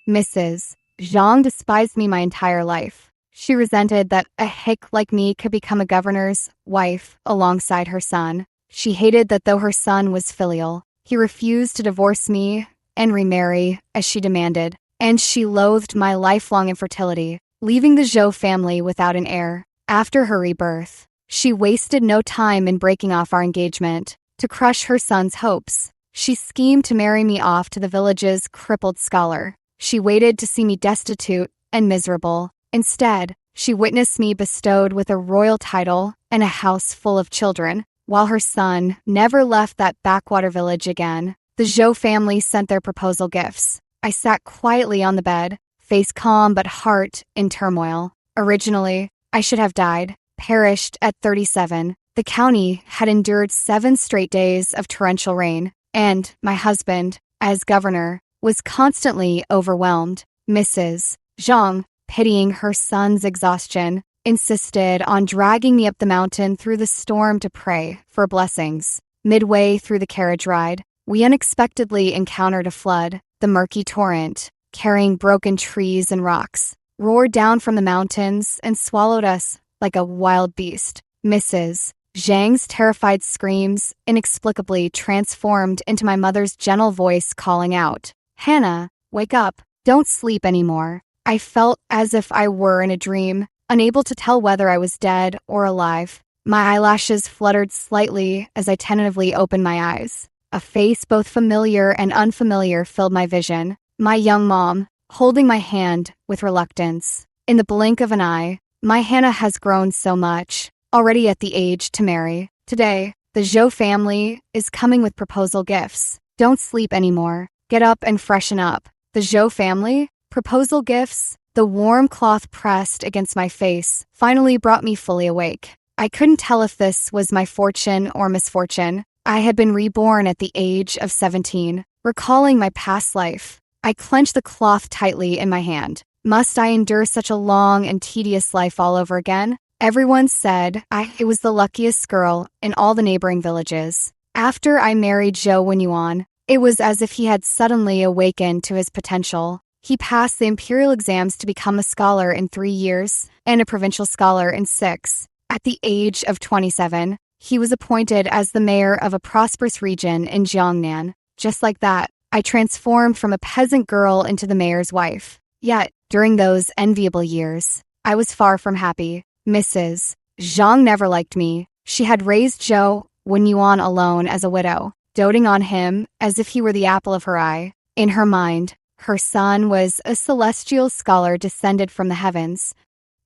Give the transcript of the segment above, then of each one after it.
Mrs. Zhang despised me my entire life. She resented that a hick like me could become a governor's wife alongside her son. She hated that though her son was filial, he refused to divorce me and remarry as she demanded, and she loathed my lifelong infertility, leaving the Zhou family without an heir. After her rebirth, she wasted no time in breaking off our engagement to crush her son's hopes. She schemed to marry me off to the village's crippled scholar. She waited to see me destitute and miserable. Instead, she witnessed me bestowed with a royal title and a house full of children, while her son never left that backwater village again. The Zhou family sent their proposal gifts. I sat quietly on the bed, face calm but heart in turmoil. Originally, I should have died, perished at 37. The county had endured 7 straight days of torrential rain, and my husband, as governor, was constantly overwhelmed. Mrs. Zhang, pitying her son's exhaustion, insisted on dragging me up the mountain through the storm to pray for blessings. Midway through the carriage ride, we unexpectedly encountered a flood. The murky torrent, carrying broken trees and rocks, roared down from the mountains and swallowed us like a wild beast. Mrs. Zhang's terrified screams inexplicably transformed into my mother's gentle voice calling out, "Hannah, wake up, don't sleep anymore." I felt as if I were in a dream, unable to tell whether I was dead or alive. My eyelashes fluttered slightly as I tentatively opened my eyes. A face both familiar and unfamiliar filled my vision. My young mom, holding my hand with reluctance. In the blink of an eye, my Hannah has grown so much, already at the age to marry. Today, the Zhou family is coming with proposal gifts. Don't sleep anymore. Get up and freshen up. The Zhou family? Proposal gifts? The warm cloth pressed against my face finally brought me fully awake. I couldn't tell if this was my fortune or misfortune. I had been reborn at the age of 17. Recalling my past life, I clenched the cloth tightly in my hand. Must I endure such a long and tedious life all over again? Everyone said I was the luckiest girl in all the neighboring villages. After I married Zhou Wenyuan, it was as if he had suddenly awakened to his potential. He passed the imperial exams to become a scholar in 3 years and a provincial scholar in 6. At the age of 27, he was appointed as the mayor of a prosperous region in Jiangnan. Just like that, I transformed from a peasant girl into the mayor's wife. Yet, during those enviable years, I was far from happy. Mrs. Zhang never liked me. She had raised Zhou Wenyuan alone as a widow, doting on him as if he were the apple of her eye. In her mind, her son was a celestial scholar descended from the heavens,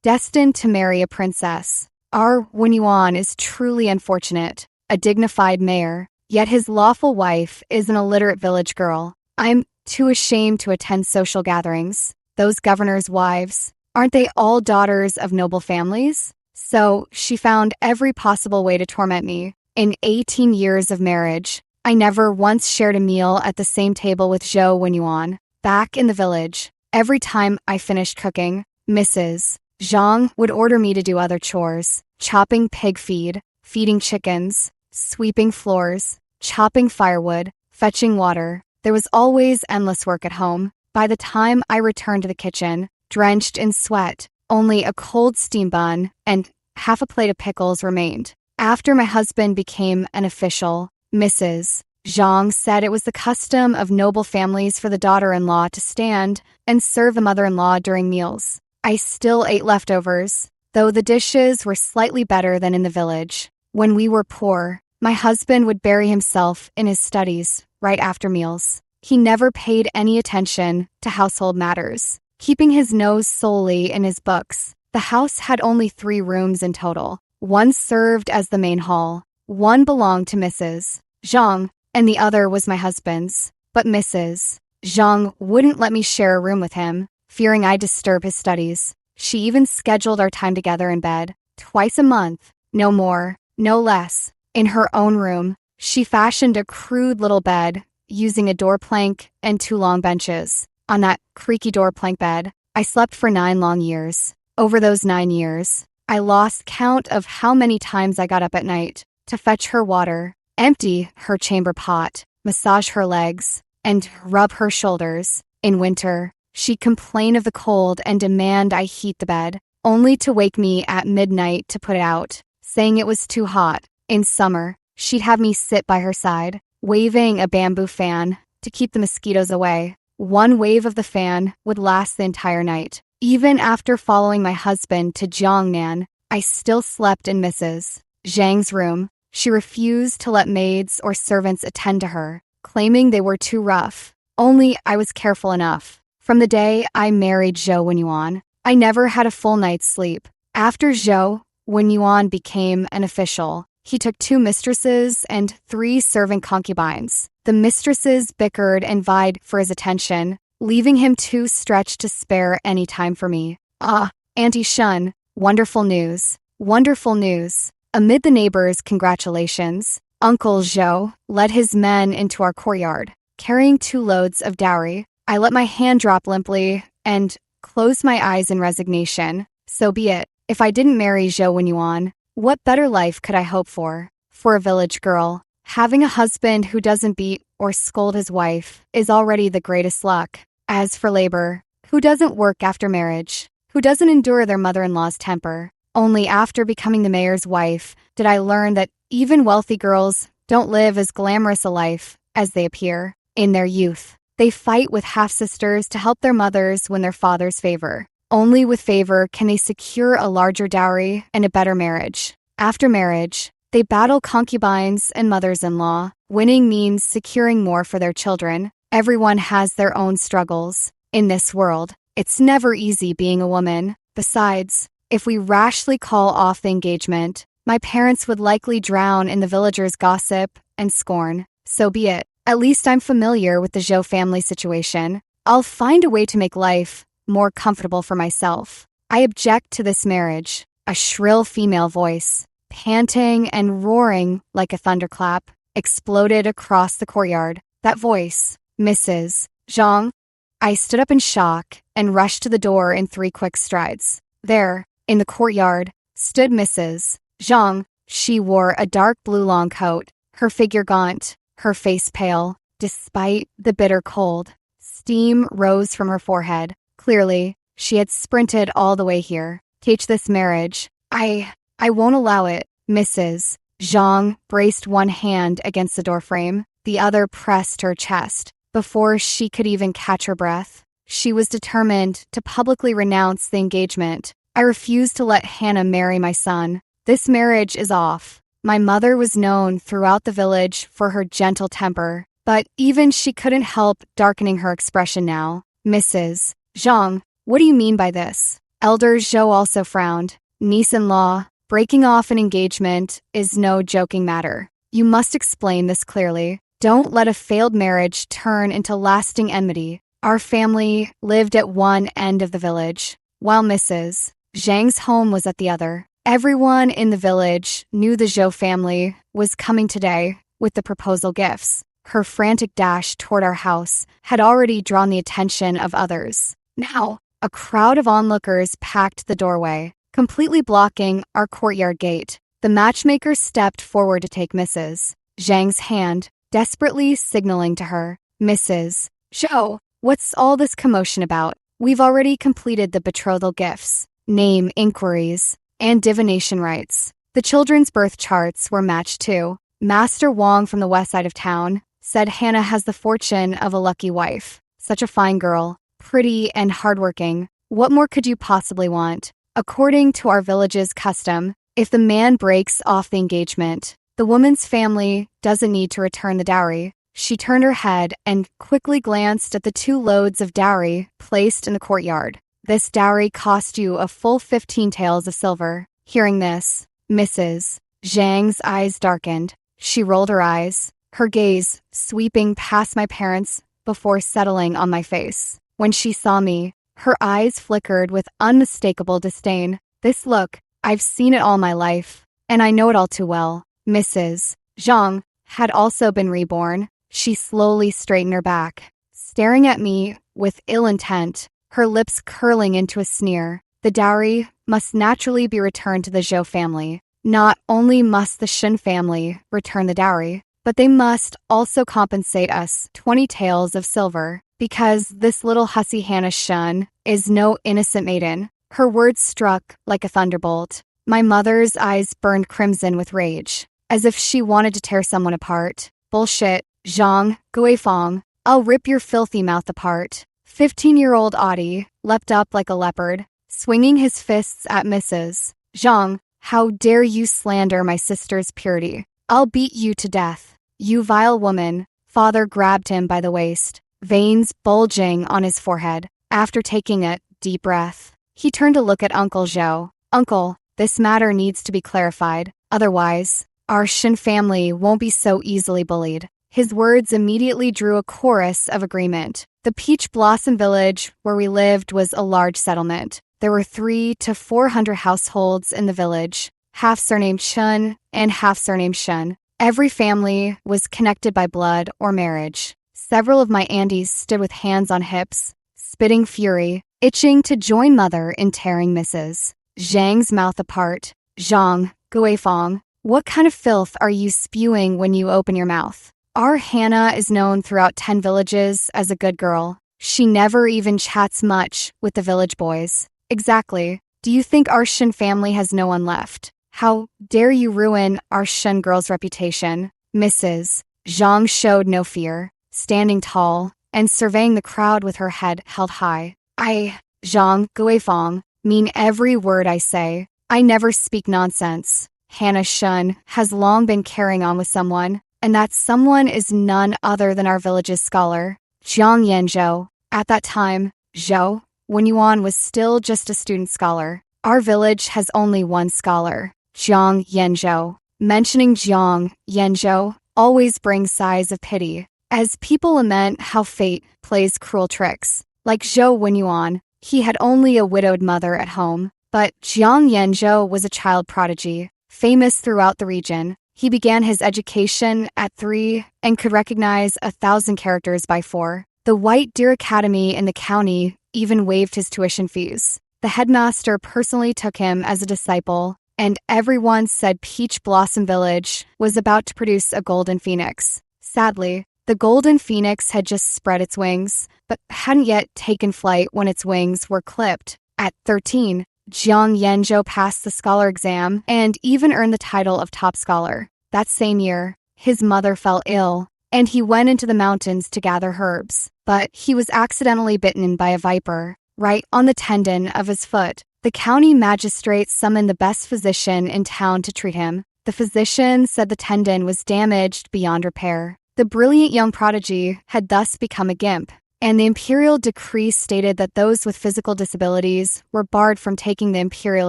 destined to marry a princess. Our Wenyuan is truly unfortunate, a dignified mayor, yet his lawful wife is an illiterate village girl. I'm too ashamed to attend social gatherings. Those governors' wives, aren't they all daughters of noble families? So she found every possible way to torment me. In 18 years of marriage, I never once shared a meal at the same table with Zhou Wenyuan. Back in the village, every time I finished cooking, Mrs. Zhang would order me to do other chores, chopping pig feed, feeding chickens, sweeping floors, chopping firewood, fetching water. There was always endless work at home. By the time I returned to the kitchen, drenched in sweat, only a cold steam bun and half a plate of pickles remained. After my husband became an official, Mrs. Zhang said it was the custom of noble families for the daughter-in-law to stand and serve the mother-in-law during meals. I still ate leftovers, though the dishes were slightly better than in the village. When we were poor, my husband would bury himself in his studies right after meals. He never paid any attention to household matters, keeping his nose solely in his books. The house had only 3 rooms in total. One served as the main hall. One belonged to Mrs. Zhang, and the other was my husband's. But Mrs. Zhang wouldn't let me share a room with him, fearing I'd disturb his studies. She even scheduled our time together in bed, twice a month, no more, no less. In her own room, she fashioned a crude little bed, using a door plank and 2 long benches. On that creaky door plank bed, I slept for 9 long years. Over those 9 years, I lost count of how many times I got up at night to fetch her water, empty her chamber pot, massage her legs, and rub her shoulders. In winter, She'd complain of the cold and demand I heat the bed, only to wake me at midnight to put it out, saying it was too hot. In summer, she'd have me sit by her side, waving a bamboo fan to keep the mosquitoes away. One wave of the fan would last the entire night. Even after following my husband to Jiangnan, I still slept in Mrs. Zhang's room. She refused to let maids or servants attend to her, claiming they were too rough. Only I was careful enough. From the day I married Zhou Wenyuan, I never had a full night's sleep. After Zhou Wenyuan became an official, he took 2 mistresses and 3 servant concubines. The mistresses bickered and vied for his attention, leaving him too stretched to spare any time for me. Ah, Auntie Shun, wonderful news. Wonderful news. Amid the neighbors' congratulations, Uncle Zhou led his men into our courtyard, carrying 2 loads of dowry. I let my hand drop limply and closed my eyes in resignation. So be it. If I didn't marry Zhou Wenyuan, what better life could I hope for? For a village girl, having a husband who doesn't beat or scold his wife is already the greatest luck. As for labor, who doesn't work after marriage? Who doesn't endure their mother-in-law's temper? Only after becoming the mayor's wife did I learn that even wealthy girls don't live as glamorous a life as they appear. In their youth, they fight with half-sisters to help their mothers win their father's favor. Only with favor can they secure a larger dowry and a better marriage. After marriage, they battle concubines and mothers-in-law. Winning means securing more for their children. Everyone has their own struggles. In this world, it's never easy being a woman. Besides, if we rashly call off the engagement, my parents would likely drown in the villagers' gossip and scorn. So be it. At least I'm familiar with the Zhou family situation. I'll find a way to make life more comfortable for myself. I object to this marriage. A shrill female voice, panting and roaring like a thunderclap, exploded across the courtyard. That voice, Mrs. Zhang. I stood up in shock and rushed to the door in 3 quick strides. There, in the courtyard, stood Mrs. Zhang. She wore a dark blue long coat, her figure gaunt, her face pale. Despite the bitter cold, steam rose from her forehead. Clearly, she had sprinted all the way here. Teach this marriage. I won't allow it. Mrs. Zhang braced one hand against the doorframe. The other pressed her chest. Before she could even catch her breath, she was determined to publicly renounce the engagement. I refused to let Hannah marry my son. This marriage is off. My mother was known throughout the village for her gentle temper, but even she couldn't help darkening her expression now. Mrs. Zhang, what do you mean by this? Elder Zhou also frowned. Niece-in-law, breaking off an engagement is no joking matter. You must explain this clearly. Don't let a failed marriage turn into lasting enmity. Our family lived at one end of the village, while Mrs. Zhang's home was at the other. Everyone in the village knew the Zhou family was coming today with the proposal gifts. Her frantic dash toward our house had already drawn the attention of others. Now, a crowd of onlookers packed the doorway, completely blocking our courtyard gate. The matchmaker stepped forward to take Mrs. Zhang's hand, desperately signaling to her. Mrs. Zhou, what's all this commotion about? We've already completed the betrothal gifts, name inquiries, and divination rites. The children's birth charts were matched too. Master Wang from the west side of town said Hannah has the fortune of a lucky wife. Such a fine girl, pretty and hardworking. What more could you possibly want? According to our village's custom, if the man breaks off the engagement, the woman's family doesn't need to return the dowry. She turned her head and quickly glanced at the 2 loads of dowry placed in the courtyard. This dowry cost you a full 15 taels of silver. Hearing this, Mrs. Zhang's eyes darkened. She rolled her eyes, her gaze sweeping past my parents before settling on my face. When she saw me, her eyes flickered with unmistakable disdain. This look, I've seen it all my life, and I know it all too well. Mrs. Zhang had also been reborn. She slowly straightened her back, staring at me with ill intent, her lips curling into a sneer. The dowry must naturally be returned to the Zhou family. Not only must the Shen family return the dowry, but they must also compensate us 20 taels of silver. Because this little hussy Hannah Shun is no innocent maiden. Her words struck like a thunderbolt. My mother's eyes burned crimson with rage, as if she wanted to tear someone apart. Bullshit, Zhang, Guifeng. I'll rip your filthy mouth apart. 15-year-old Audie leapt up like a leopard, swinging his fists at Mrs. Zhang. How dare you slander my sister's purity? I'll beat you to death. You vile woman. Father grabbed him by the waist, veins bulging on his forehead. After taking a deep breath, he turned to look at Uncle Zhou. Uncle, this matter needs to be clarified. Otherwise, our Shen family won't be so easily bullied. His words immediately drew a chorus of agreement. The Peach Blossom Village where we lived was a large settlement. There were 300 to 400 households in the village, half surnamed Shun and half surnamed Shun. Every family was connected by blood or marriage. Several of my aunties stood with hands on hips, spitting fury, itching to join mother in tearing Mrs. Zhang's mouth apart. Zhang, Guifeng, what kind of filth are you spewing when you open your mouth? Our Hannah is known throughout 10 villages as a good girl. She never even chats much with the village boys. Exactly. Do you think our Shen family has no one left? How dare you ruin our Shen girl's reputation? Mrs. Zhang showed no fear, standing tall and surveying the crowd with her head held high. I, Zhang Guifeng, mean every word I say. I never speak nonsense. Hannah Shun has long been carrying on with someone, and that someone is none other than our village's scholar, Jiang Yanzhou. At that time, Zhou, when Yuan was still just a student scholar. Our village has only one scholar, Jiang Yanzhou. Mentioning Jiang Yanzhou always brings sighs of pity, as people lament how fate plays cruel tricks. Like Zhou Wenyuan, he had only a widowed mother at home, but Jiang Yanzhou was a child prodigy, famous throughout the region. He began his education at 3 and could recognize 1,000 characters by 4. The White Deer Academy in the county even waived his tuition fees. The headmaster personally took him as a disciple, and everyone said Peach Blossom Village was about to produce a golden phoenix. Sadly, the golden phoenix had just spread its wings, but hadn't yet taken flight when its wings were clipped. At 13, Jiang Yanzhou passed the scholar exam and even earned the title of top scholar. That same year, his mother fell ill, and he went into the mountains to gather herbs. But he was accidentally bitten by a viper, right on the tendon of his foot. The county magistrate summoned the best physician in town to treat him. The physician said the tendon was damaged beyond repair. The brilliant young prodigy had thus become a gimp, and the imperial decree stated that those with physical disabilities were barred from taking the imperial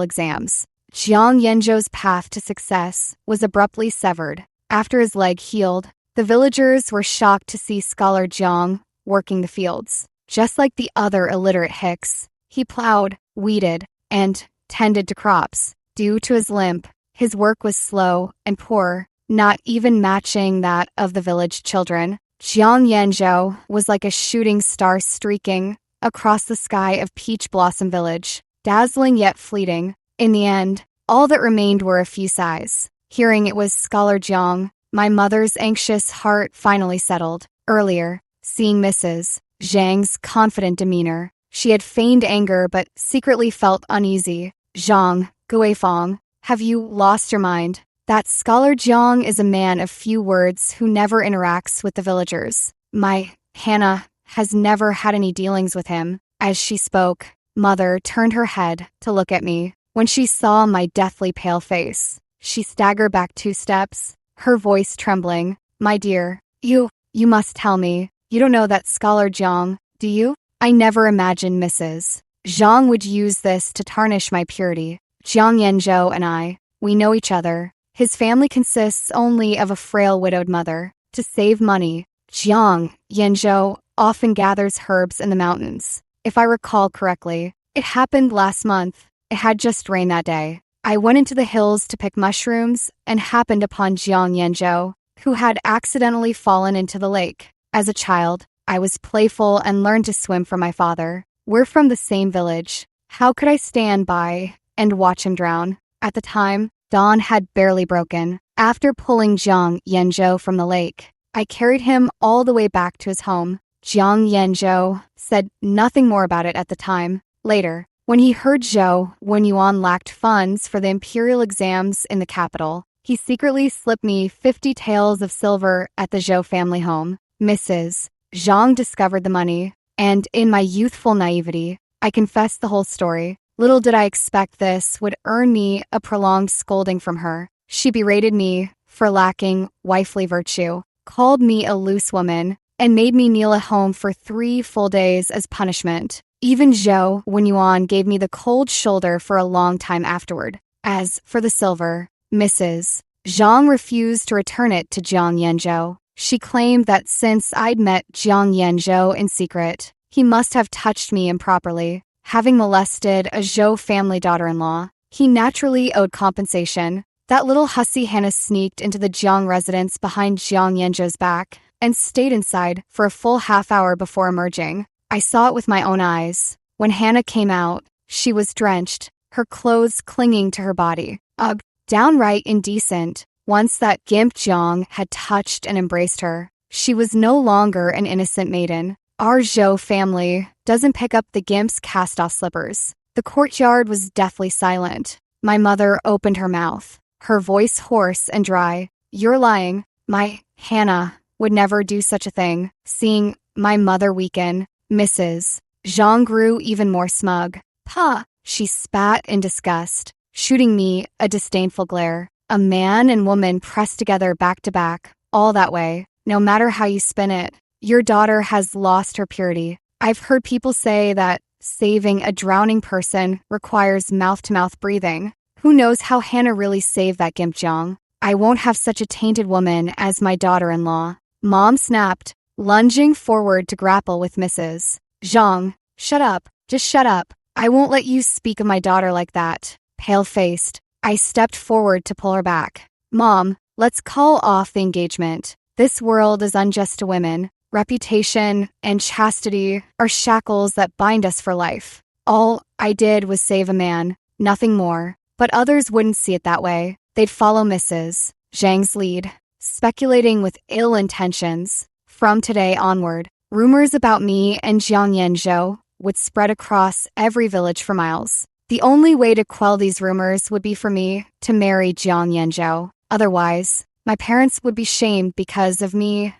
exams. Jiang Yanzhou's path to success was abruptly severed. After his leg healed, the villagers were shocked to see Scholar Jiang working the fields. Just like the other illiterate hicks, he plowed, weeded, and tended to crops. Due to his limp, his work was slow and poor, not even matching that of the village children. Jiang Yanzhou was like a shooting star streaking across the sky of Peach Blossom Village, dazzling yet fleeting. In the end, all that remained were a few sighs. Hearing it was Scholar Jiang, my mother's anxious heart finally settled. Earlier, seeing Mrs. Zhang's confident demeanor, she had feigned anger but secretly felt uneasy. Zhang, Guifeng, have you lost your mind? That Scholar Jiang is a man of few words who never interacts with the villagers. My Hannah has never had any dealings with him. As she spoke, Mother turned her head to look at me. When she saw my deathly pale face, she staggered back 2 steps, her voice trembling. My dear, you must tell me. You don't know that Scholar Jiang, do you? I never imagined Mrs. Zhang would use this to tarnish my purity. Jiang Yanzhou and I, we know each other. His family consists only of a frail widowed mother. To save money, Jiang Yanzhou often gathers herbs in the mountains. If I recall correctly, it happened last month. It had just rained that day. I went into the hills to pick mushrooms and happened upon Jiang Yanzhou, who had accidentally fallen into the lake. As a child, I was playful and learned to swim from my father. We're from the same village. How could I stand by and watch him drown? At the time, dawn had barely broken. After pulling Jiang Yanzhou from the lake, I carried him all the way back to his home. Jiang Yanzhou said nothing more about it at the time. Later, when he heard Zhou Wenyuan lacked funds for the imperial exams in the capital, he secretly slipped me 50 taels of silver at the Zhou family home. Mrs. Zhang discovered the money, and in my youthful naivety, I confessed the whole story. Little did I expect this would earn me a prolonged scolding from her. She berated me for lacking wifely virtue, called me a loose woman, and made me kneel at home for 3 full days as punishment. Even Zhou Wenyuan gave me the cold shoulder for a long time afterward. As for the silver, Mrs. Zhang refused to return it to Jiang Yanzhou. She claimed that since I'd met Jiang Yanzhou in secret, he must have touched me improperly, having molested a Zhou family daughter-in-law. He naturally owed compensation. That little hussy Hannah sneaked into the Jiang residence behind Jiang Yanzhou's back and stayed inside for a full half-hour before emerging. I saw it with my own eyes. When Hannah came out, she was drenched, her clothes clinging to her body. Ugh, downright indecent. Once that gimp Jiang had touched and embraced her, she was no longer an innocent maiden. Our Zhou family doesn't pick up the gimp's cast-off slippers. The courtyard was deathly silent. My mother opened her mouth, her voice hoarse and dry. "You're lying. My Hannah would never do such a thing." Seeing my mother weaken, Mrs. Zhang grew even more smug. "Pah!" She spat in disgust, shooting me a disdainful glare. A man and woman pressed together back to back, all that way. No matter how you spin it, your daughter has lost her purity. I've heard people say that saving a drowning person requires mouth-to-mouth breathing. Who knows how Hannah really saved that gimp Jiang? I won't have such a tainted woman as my daughter-in-law. Mom snapped, lunging forward to grapple with Mrs. Zhang. "Shut up. Just shut up. I won't let you speak of my daughter like that." Pale-faced, I stepped forward to pull her back. "Mom, let's call off the engagement. This world is unjust to women. Reputation and chastity are shackles that bind us for life. All I did was save a man, nothing more. But others wouldn't see it that way. They'd follow Mrs. Zhang's lead, speculating with ill intentions. From today onward, rumors about me and Jiang Yanzhou would spread across every village for miles. The only way to quell these rumors would be for me to marry Jiang Yanzhou. Otherwise, my parents would be shamed because of me,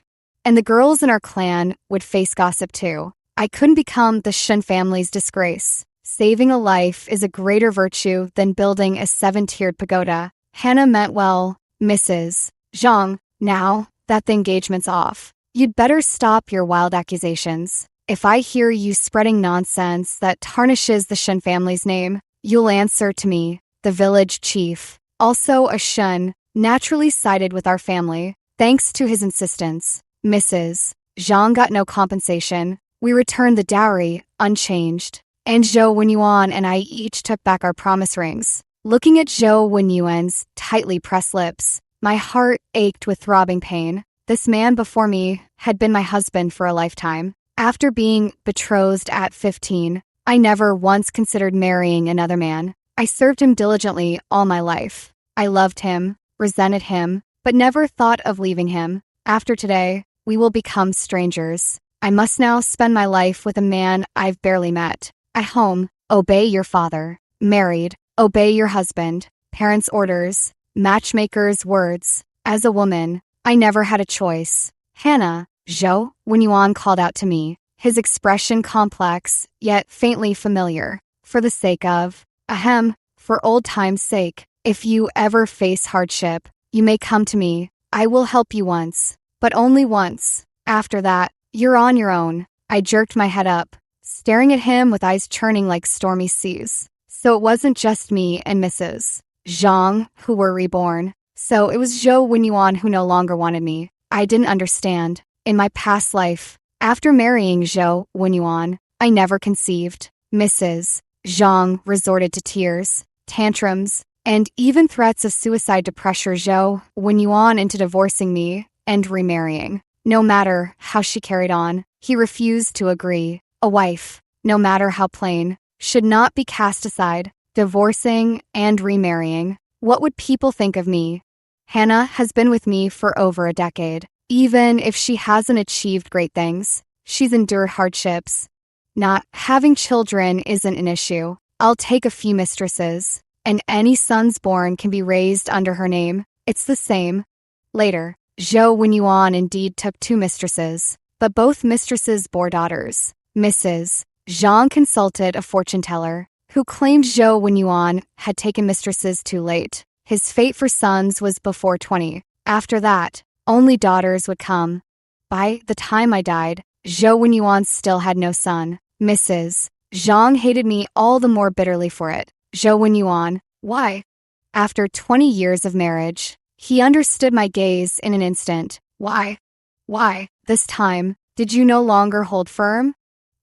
and the girls in our clan would face gossip too. I couldn't become the Shen family's disgrace. Saving a life is a greater virtue than building a 7-tiered pagoda. Hannah meant well, Mrs. Zhang. Now that the engagement's off, you'd better stop your wild accusations. If I hear you spreading nonsense that tarnishes the Shen family's name, you'll answer to me, the village chief. Also a Shen, naturally sided with our family. Thanks to his insistence, Mrs. Zhang got no compensation. We returned the dowry unchanged, and Zhou Wenyuan and I each took back our promise rings. Looking at Zhou Wenyuan's tightly pressed lips, my heart ached with throbbing pain. This man before me had been my husband for a lifetime. After being betrothed at 15, I never once considered marrying another man. I served him diligently all my life. I loved him, resented him, but never thought of leaving him. After today, we will become strangers. I must now spend my life with a man I've barely met. At home, obey your father. Married, obey your husband. Parents' orders, matchmakers' words. As a woman, I never had a choice. Hannah, Zhou Wenyuan called out to me, his expression complex, yet faintly familiar. For the sake of, for old time's sake, if you ever face hardship, you may come to me. I will help you once, but only once. After that, you're on your own. I jerked my head up, staring at him with eyes churning like stormy seas. So it wasn't just me and Mrs. Zhang who were reborn. So it was Zhou Wenyuan who no longer wanted me. I didn't understand. In my past life, after marrying Zhou Wenyuan, I never conceived. Mrs. Zhang resorted to tears, tantrums, and even threats of suicide to pressure Zhou Wenyuan into divorcing me and remarrying. No matter how she carried on, he refused to agree. A wife, no matter how plain, should not be cast aside. Divorcing and remarrying. What would people think of me? Hannah has been with me for over a decade. Even if she hasn't achieved great things, She's endured hardships. Not having children isn't an issue. I'll take a few mistresses, and any sons born can be raised under her name. It's the same. Later, Zhou Wenyuan indeed took 2 mistresses, but both mistresses bore daughters. Mrs. Zhang consulted a fortune teller, who claimed Zhou Wenyuan had taken mistresses too late. His fate for sons was before 20. After that, only daughters would come. By the time I died, Zhou Wenyuan still had no son. Mrs. Zhang hated me all the more bitterly for it. Zhou Wenyuan, why? After 20 years of marriage, he understood my gaze in an instant. Why? Why? This time, did you no longer hold firm?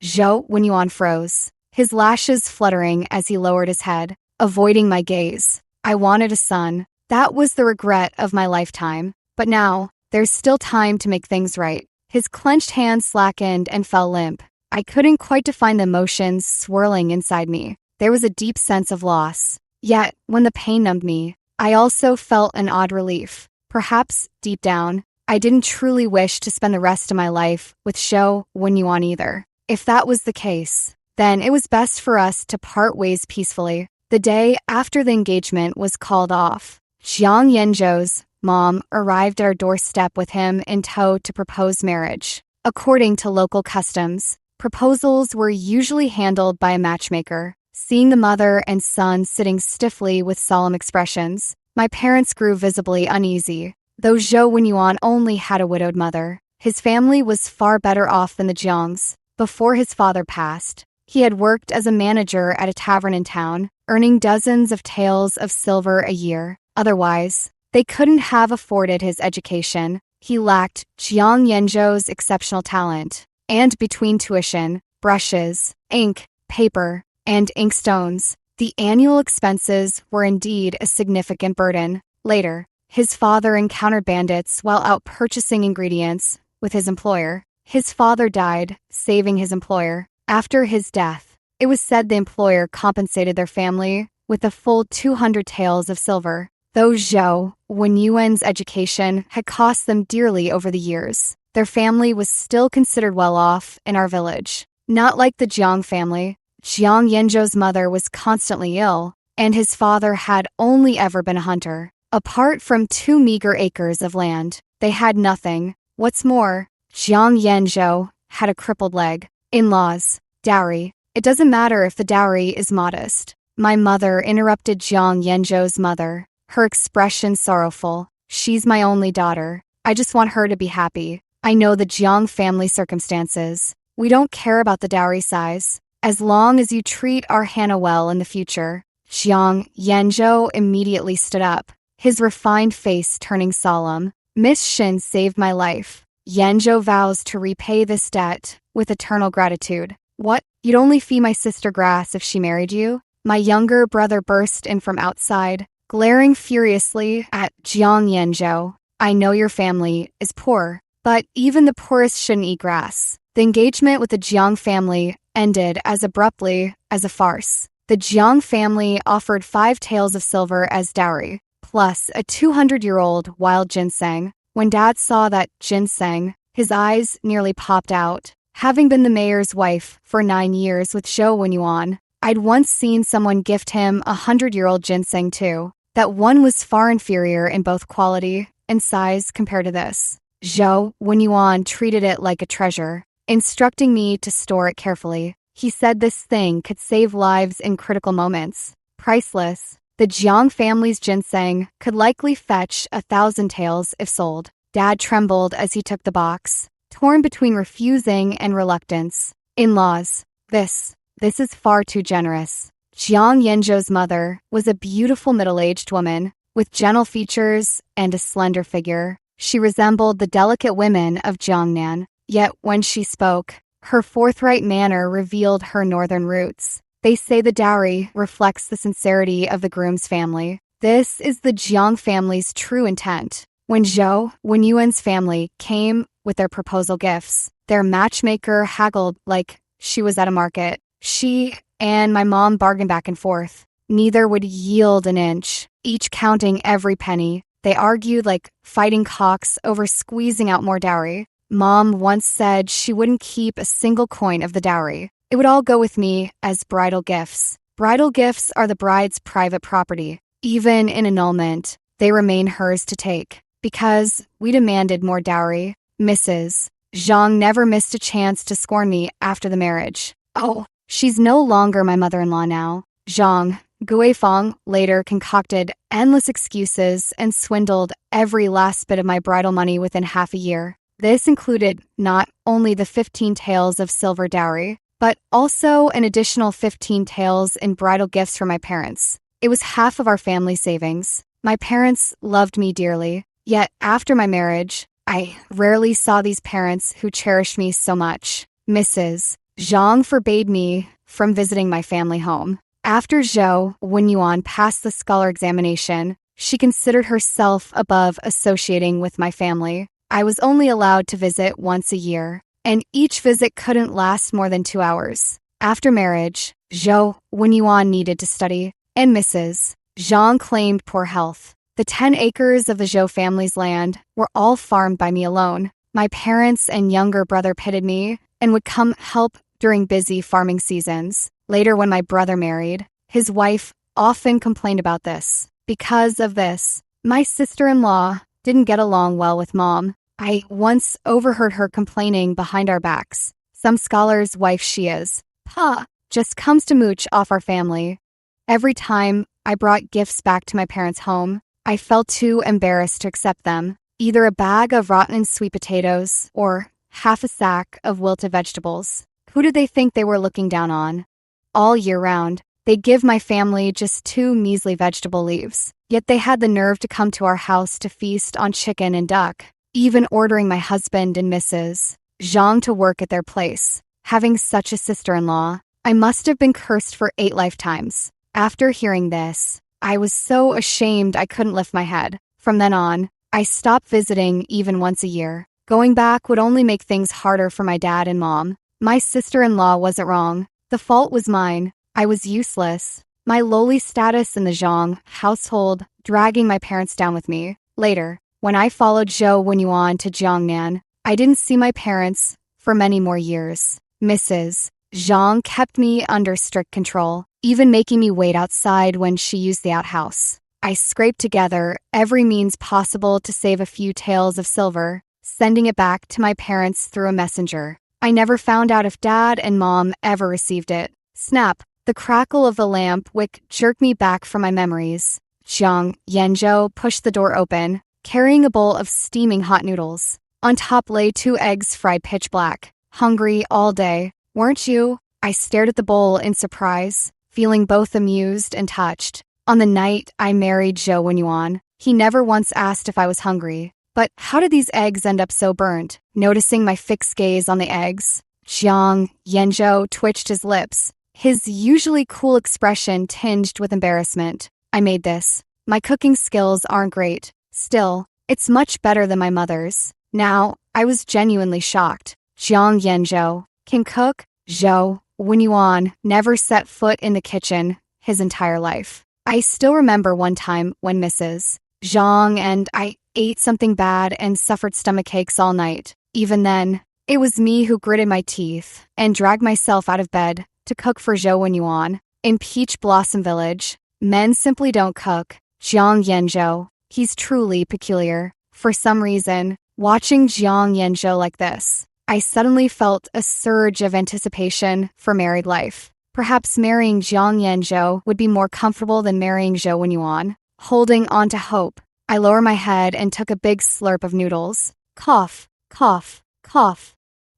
Zhou Wenyuan froze, his lashes fluttering as he lowered his head, avoiding my gaze. I wanted a son. That was the regret of my lifetime. But now, there's still time to make things right. His clenched hand slackened and fell limp. I couldn't quite define the emotions swirling inside me. There was a deep sense of loss. Yet, when the pain numbed me, I also felt an odd relief. Perhaps, deep down, I didn't truly wish to spend the rest of my life with Zhou Wenyuan either. If that was the case, then it was best for us to part ways peacefully. The day after the engagement was called off, Jiang Yanzhou's mom arrived at our doorstep with him in tow to propose marriage. According to local customs, proposals were usually handled by a matchmaker. Seeing the mother and son sitting stiffly with solemn expressions, my parents grew visibly uneasy. Though Zhou Wenyuan only had a widowed mother, his family was far better off than the Jiangs. Before his father passed, he had worked as a manager at a tavern in town, earning dozens of taels of silver a year. Otherwise, they couldn't have afforded his education. He lacked Jiang Yanzhou's exceptional talent. And between tuition, brushes, ink, paper, and inkstones, the annual expenses were indeed a significant burden. Later, his father encountered bandits while out purchasing ingredients with his employer. His father died, saving his employer. After his death, it was said the employer compensated their family with a full 200 taels of silver. Though Zhou Wenyuan's education had cost them dearly over the years, their family was still considered well off in our village. Not like the Jiang family, Jiang Yanzhou's mother was constantly ill, and his father had only ever been a hunter. Apart from 2 meager acres of land, they had nothing. What's more, Jiang Yanzhou had a crippled leg. In-laws, dowry. It doesn't matter if the dowry is modest. My mother interrupted Jiang Yanzhou's mother, her expression sorrowful. She's my only daughter. I just want her to be happy. I know the Jiang family circumstances. We don't care about the dowry size, as long as you treat our Hannah well in the future. Jiang Yanzhou immediately stood up, his refined face turning solemn. Miss Shin saved my life. Yanzhou vows to repay this debt with eternal gratitude. What? You'd only feed my sister grass if she married you? My younger brother burst in from outside, glaring furiously at Jiang Yanzhou. I know your family is poor, but even the poorest shouldn't eat grass. The engagement with the Jiang family ended as abruptly as a farce. The Jiang family offered 5 taels of silver as dowry, plus a 200-year-old wild ginseng. When Dad saw that ginseng, his eyes nearly popped out. Having been the mayor's wife for 9 years with Zhou Wenyuan, I'd once seen someone gift him a 100-year-old ginseng too. That one was far inferior in both quality and size compared to this. Zhou Wenyuan treated it like a treasure, instructing me to store it carefully. He said this thing could save lives in critical moments. Priceless. The Jiang family's ginseng could likely fetch 1,000 taels if sold. Dad trembled as he took the box, torn between refusing and reluctance. In-laws, this is far too generous. Jiang Yanzhou's mother was a beautiful middle-aged woman with gentle features and a slender figure. She resembled the delicate women of Jiangnan, yet when she spoke, her forthright manner revealed her northern roots. They say the dowry reflects the sincerity of the groom's family. This is the Jiang family's true intent. When Zhou Wenyuan's family came with their proposal gifts, their matchmaker haggled like she was at a market. She and my mom bargained back and forth. Neither would yield an inch, each counting every penny. They argued like fighting cocks over squeezing out more dowry. Mom once said she wouldn't keep a single coin of the dowry. It would all go with me as bridal gifts. Bridal gifts are the bride's private property. Even in annulment, they remain hers to take. Because we demanded more dowry, Mrs. Zhang never missed a chance to scorn me after the marriage. Oh, she's no longer my mother-in-law now. Zhang Guifeng later concocted endless excuses and swindled every last bit of my bridal money within half a year. This included not only the 15 taels of silver dowry, but also an additional 15 taels in bridal gifts from my parents. It was half of our family savings. My parents loved me dearly, yet after my marriage, I rarely saw these parents who cherished me so much. Mrs. Zhang forbade me from visiting my family home. After Zhou Wenyuan passed the scholar examination, she considered herself above associating with my family. I was only allowed to visit once a year, and each visit couldn't last more than 2 hours. After marriage, Zhou Wenyuan needed to study, and Mrs. Zhang claimed poor health. The 10 acres of the Zhou family's land were all farmed by me alone. My parents and younger brother pitted me and would come help during busy farming seasons. Later, when my brother married, his wife often complained about this. Because of this, my sister-in-law didn't get along well with Mom. I once overheard her complaining behind our backs. Some scholar's wife she is. Pa just comes to mooch off our family. Every time I brought gifts back to my parents' home, I felt too embarrassed to accept them. Either a bag of rotten sweet potatoes or half a sack of wilted vegetables. Who did they think they were looking down on? All year round, they'd give my family just 2 measly vegetable leaves. Yet they had the nerve to come to our house to feast on chicken and duck, even ordering my husband and Mrs. Zhang to work at their place. Having such a sister-in-law, I must have been cursed for 8 lifetimes. After hearing this, I was so ashamed I couldn't lift my head. From then on, I stopped visiting even once a year. Going back would only make things harder for my dad and Mom. My sister-in-law wasn't wrong. The fault was mine. I was useless. My lowly status in the Zhang household dragging my parents down with me. Later, when I followed Zhou Wenyuan to Jiangnan, I didn't see my parents for many more years. Mrs. Zhang kept me under strict control, even making me wait outside when she used the outhouse. I scraped together every means possible to save a few taels of silver, sending it back to my parents through a messenger. I never found out if Dad and Mom ever received it. Snap! The crackle of the lamp wick jerked me back from my memories. Jiang Yanzhou pushed the door open, carrying a bowl of steaming hot noodles. On top lay 2 eggs fried pitch black. Hungry all day, weren't you? I stared at the bowl in surprise, feeling both amused and touched. On the night I married Zhou Wenyuan, he never once asked if I was hungry. But how did these eggs end up so burnt? Noticing my fixed gaze on the eggs, Jiang Yanzhou twitched his lips, his usually cool expression tinged with embarrassment. I made this. My cooking skills aren't great. Still, it's much better than my mother's. Now, I was genuinely shocked. Jiang Yanzhou can cook? Zhou Wenyuan never set foot in the kitchen his entire life. I still remember one time when Mrs. Zhang and I ate something bad and suffered stomachaches all night. Even then, it was me who gritted my teeth and dragged myself out of bed to cook for Zhou Wenyuan. In Peach Blossom Village, men simply don't cook. Jiang Yanzhou, he's truly peculiar. For some reason, watching Jiang Yanzhou like this, I suddenly felt a surge of anticipation for married life. Perhaps marrying Jiang Yanzhou would be more comfortable than marrying Zhou Wenyuan. Holding on to hope, I lowered my head and took a big slurp of noodles. Cough, cough, cough.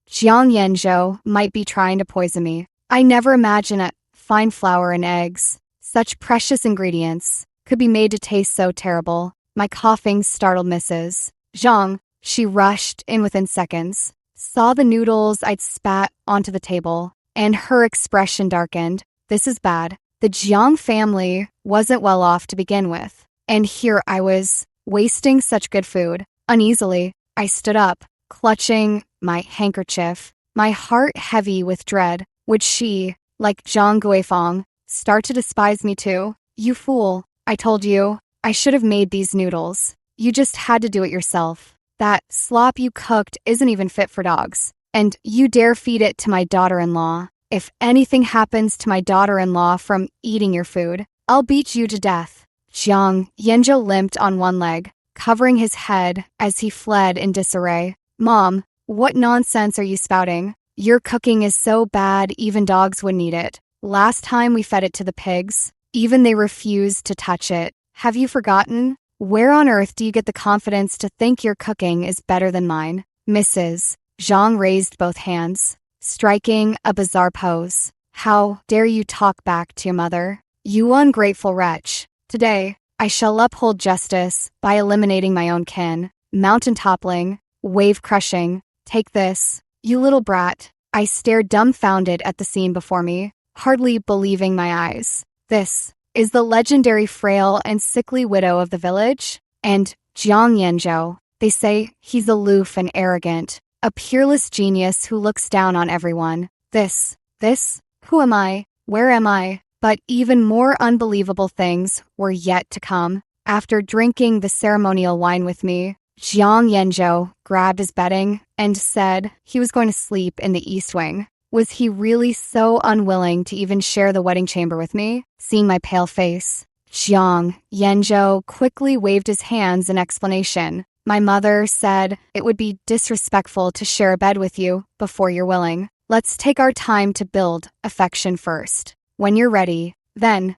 Jiang Yanzhou might be trying to poison me. I never imagined that fine flour and eggs, such precious ingredients, could be made to taste so terrible. My coughing startled Mrs. Zhang. She rushed in within seconds, saw the noodles I'd spat onto the table, and her expression darkened. This is bad. The Jiang family wasn't well off to begin with, and here I was, wasting such good food. Uneasily, I stood up, clutching my handkerchief, my heart heavy with dread. Would she, like Zhang Guifeng, start to despise me too? You fool, I told you, I should have made these noodles. You just had to do it yourself. That slop you cooked isn't even fit for dogs. And you dare feed it to my daughter-in-law. If anything happens to my daughter-in-law from eating your food, I'll beat you to death." Jiang Yanzhou limped on one leg, covering his head as he fled in disarray. "Mom, what nonsense are you spouting? Your cooking is so bad even dogs wouldn't eat it. Last time we fed it to the pigs, even they refused to touch it. Have you forgotten? Where on earth do you get the confidence to think your cooking is better than mine?" "Mrs." Zhang raised both hands, striking a bizarre pose. "How dare you talk back to your mother? You ungrateful wretch. Today, I shall uphold justice by eliminating my own kin. Mountain toppling, wave crushing. Take this, you little brat." I stared dumbfounded at the scene before me, hardly believing my eyes. This is the legendary frail and sickly widow of the village, and Jiang Yanzhou. They say he's aloof and arrogant, a peerless genius who looks down on everyone. This, who am I? Where am I? But even more unbelievable things were yet to come. After drinking the ceremonial wine with me, Jiang Yanzhou grabbed his bedding and said he was going to sleep in the East Wing. Was he really so unwilling to even share the wedding chamber with me? Seeing my pale face, Jiang Yanzhou quickly waved his hands in explanation. "My mother said it would be disrespectful to share a bed with you before you're willing. Let's take our time to build affection first. When you're ready, then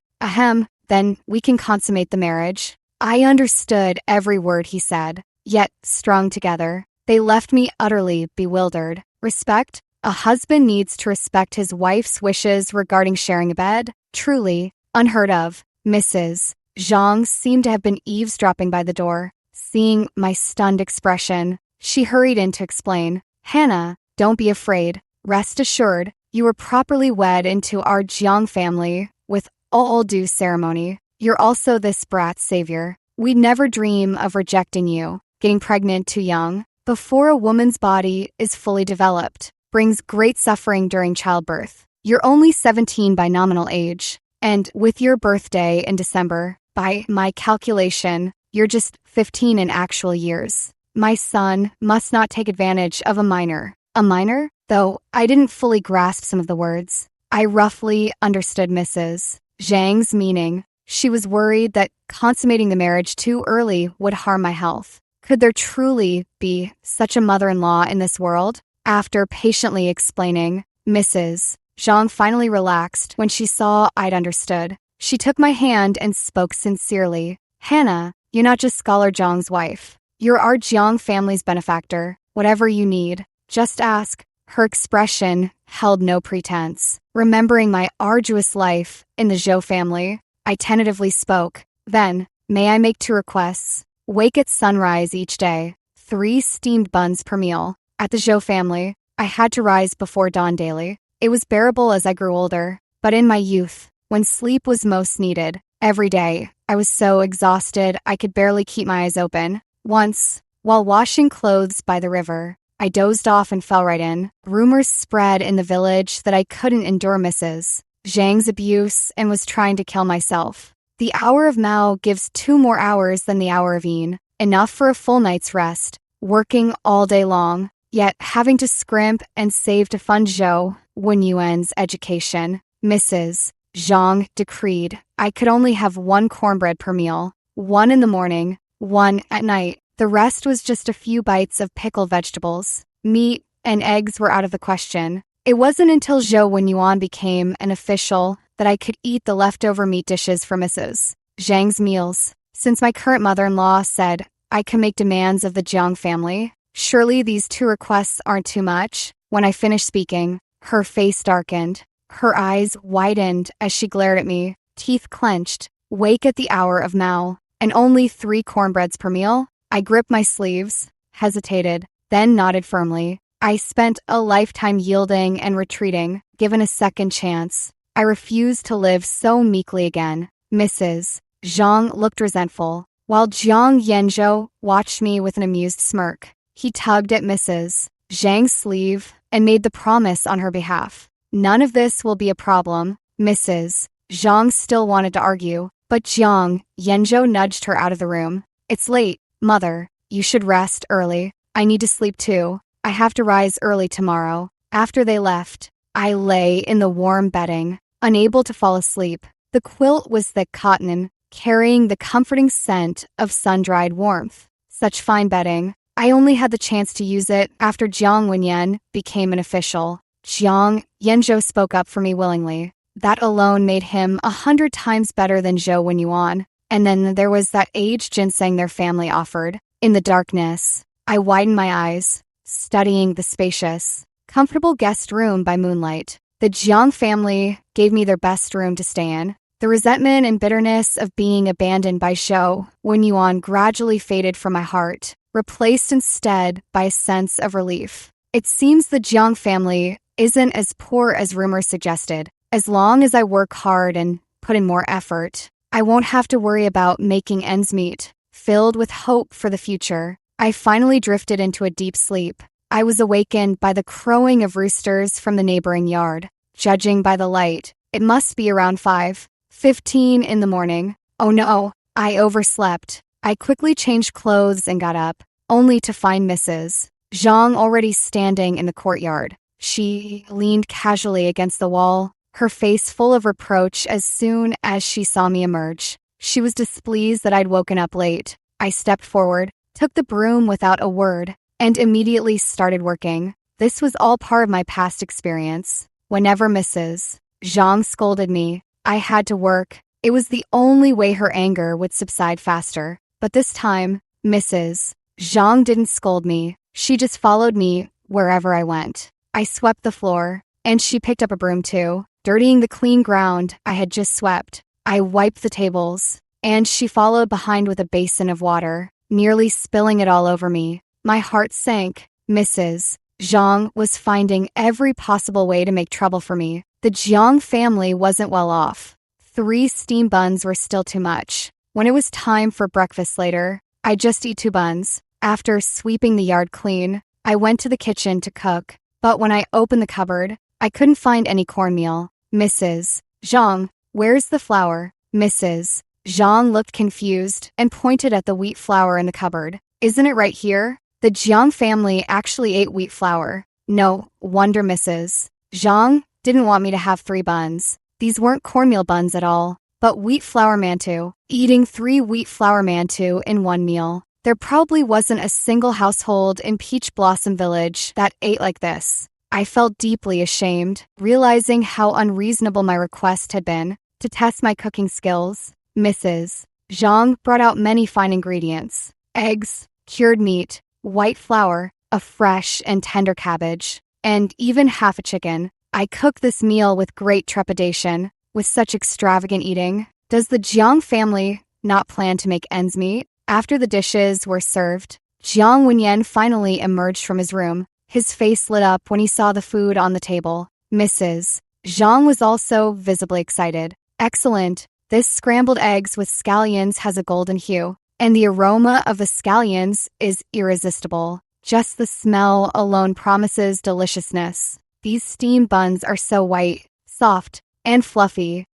we can consummate the marriage." I understood every word he said, yet strung together, they left me utterly bewildered. Respect? A husband needs to respect his wife's wishes regarding sharing a bed? Truly unheard of. Mrs. Zhang seemed to have been eavesdropping by the door. Seeing my stunned expression, she hurried in to explain. "Hannah, don't be afraid. Rest assured, you were properly wed into our Jiang family with all due ceremony. You're also this brat's savior. We'd never dream of rejecting you. Getting pregnant too young, before a woman's body is fully developed, brings great suffering during childbirth. You're only 17 by nominal age, and with your birthday in December, by my calculation, you're just 15 in actual years. My son must not take advantage of a minor." A minor? Though I didn't fully grasp some of the words, I roughly understood Mrs. Zhang's meaning. She was worried that consummating the marriage too early would harm my health. Could there truly be such a mother-in-law in this world? After patiently explaining, Mrs. Zhang finally relaxed when she saw I'd understood. She took my hand and spoke sincerely. "Hannah, you're not just Scholar Zhang's wife. You're our Jiang family's benefactor. Whatever you need, just ask." Her expression held no pretense. Remembering my arduous life in the Zhou family, I tentatively spoke. "Then, may I make 2 requests? Wake at sunrise each day, 3 steamed buns per meal. At the Zhou family, I had to rise before dawn daily. It was bearable as I grew older, but in my youth, when sleep was most needed, every day, I was so exhausted I could barely keep my eyes open. Once, while washing clothes by the river, I dozed off and fell right in. Rumors spread in the village that I couldn't endure Mrs. Zhang's abuse and was trying to kill myself. The hour of Mao gives 2 more hours than the hour of Yin, enough for a full night's rest, working all day long, yet having to scrimp and save to fund Zhou Wen Yuan's education. Mrs. Zhang decreed I could only have 1 cornbread per meal, 1 in the morning, 1 at night. The rest was just a few bites of pickled vegetables. Meat and eggs were out of the question. It wasn't until Zhou Wen Yuan became an official that I could eat the leftover meat dishes for Mrs. Zhang's meals. Since my current mother-in-law said I can make demands of the Jiang family, surely these 2 requests aren't too much. When I finished speaking, her face darkened. Her eyes widened as she glared at me, teeth clenched. "Wake at the hour of Mao, and only 3 cornbreads per meal?" I gripped my sleeves, hesitated, then nodded firmly. I spent a lifetime yielding and retreating, given a second chance. I refused to live so meekly again. Mrs. Zhang looked resentful, while Jiang Yanzhou watched me with an amused smirk. He tugged at Mrs. Zhang's sleeve and made the promise on her behalf. "None of this will be a problem." Mrs. Zhang still wanted to argue, but Jiang Yanzhou nudged her out of the room. "It's late, Mother. You should rest early. I need to sleep too. I have to rise early tomorrow. After they left, I lay in the warm bedding, unable to fall asleep. The quilt was thick cotton, carrying the comforting scent of sun-dried warmth. Such fine bedding. I only had the chance to use it after Jiang Wenyan became an official. Jiang Yanzhou spoke up for me willingly. That alone made him 100 times better than Zhou Wenyuan. And then there was that aged ginseng their family offered. In the darkness, I widened my eyes, studying the spacious, comfortable guest room by moonlight. The Jiang family gave me their best room to stay in. The resentment and bitterness of being abandoned by Zhou Wenyuan gradually faded from my heart, replaced instead by a sense of relief. It seems the Jiang family isn't as poor as rumors suggested. As long as I work hard and put in more effort, I won't have to worry about making ends meet. Filled with hope for the future, I finally drifted into a deep sleep. I was awakened by the crowing of roosters from the neighboring yard. Judging by the light, it must be around 5:15 in the morning. Oh no, I overslept. I quickly changed clothes and got up, only to find Mrs. Zhang already standing in the courtyard. She leaned casually against the wall, her face full of reproach as soon as she saw me emerge. She was displeased that I'd woken up late. I stepped forward, took the broom without a word, and immediately started working. This was all part of my past experience. Whenever Mrs. Zhang scolded me, I had to work. It was the only way her anger would subside faster. But this time, Mrs. Zhang didn't scold me. She just followed me wherever I went. I swept the floor, and she picked up a broom too, dirtying the clean ground I had just swept. I wiped the tables, and she followed behind with a basin of water, nearly spilling it all over me. My heart sank. Mrs. Zhang was finding every possible way to make trouble for me. The Jiang family wasn't well off. 3 steam buns were still too much. When it was time for breakfast later, I just eat 2 buns. After sweeping the yard clean, I went to the kitchen to cook. But when I opened the cupboard, I couldn't find any cornmeal. Mrs. Zhang, where's the flour? Mrs. Zhang looked confused and pointed at the wheat flour in the cupboard. Isn't it right here? The Jiang family actually ate wheat flour. No wonder Mrs. Zhang didn't want me to have 3 buns. These weren't cornmeal buns at all, but wheat flour mantou. Eating 3 wheat flour mantou in one meal. There probably wasn't a single household in Peach Blossom Village that ate like this. I felt deeply ashamed, realizing how unreasonable my request had been to test my cooking skills. Mrs. Zhang brought out many fine ingredients: eggs, cured meat, white flour, a fresh and tender cabbage, and even half a chicken. I cooked this meal with great trepidation. With such extravagant eating, does the Jiang family not plan to make ends meet? After the dishes were served, Jiang Wenyan finally emerged from his room. His face lit up when he saw the food on the table. Mrs. Zhang was also visibly excited. Excellent. This scrambled eggs with scallions has a golden hue, and the aroma of the scallions is irresistible. Just the smell alone promises deliciousness. These steam buns are so white, soft, and fluffy.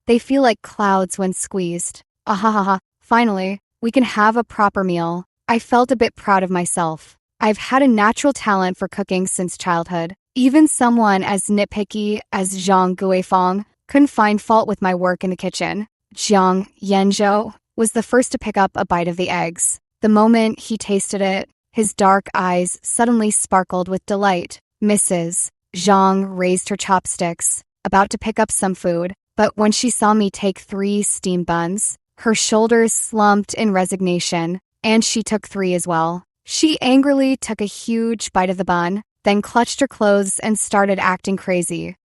They feel like clouds when squeezed. Ahahaha. Finally, we can have a proper meal. I felt a bit proud of myself. I've had a natural talent for cooking since childhood. Even someone as nitpicky as Zhang Guifeng couldn't find fault with my work in the kitchen. Jiang Yanzhou was the first to pick up a bite of the eggs. The moment he tasted it, his dark eyes suddenly sparkled with delight. Mrs. Zhang raised her chopsticks, about to pick up some food, but when she saw me take 3 steam buns, her shoulders slumped in resignation, and she took 3 as well. She angrily took a huge bite of the bun, then clutched her clothes and started acting crazy.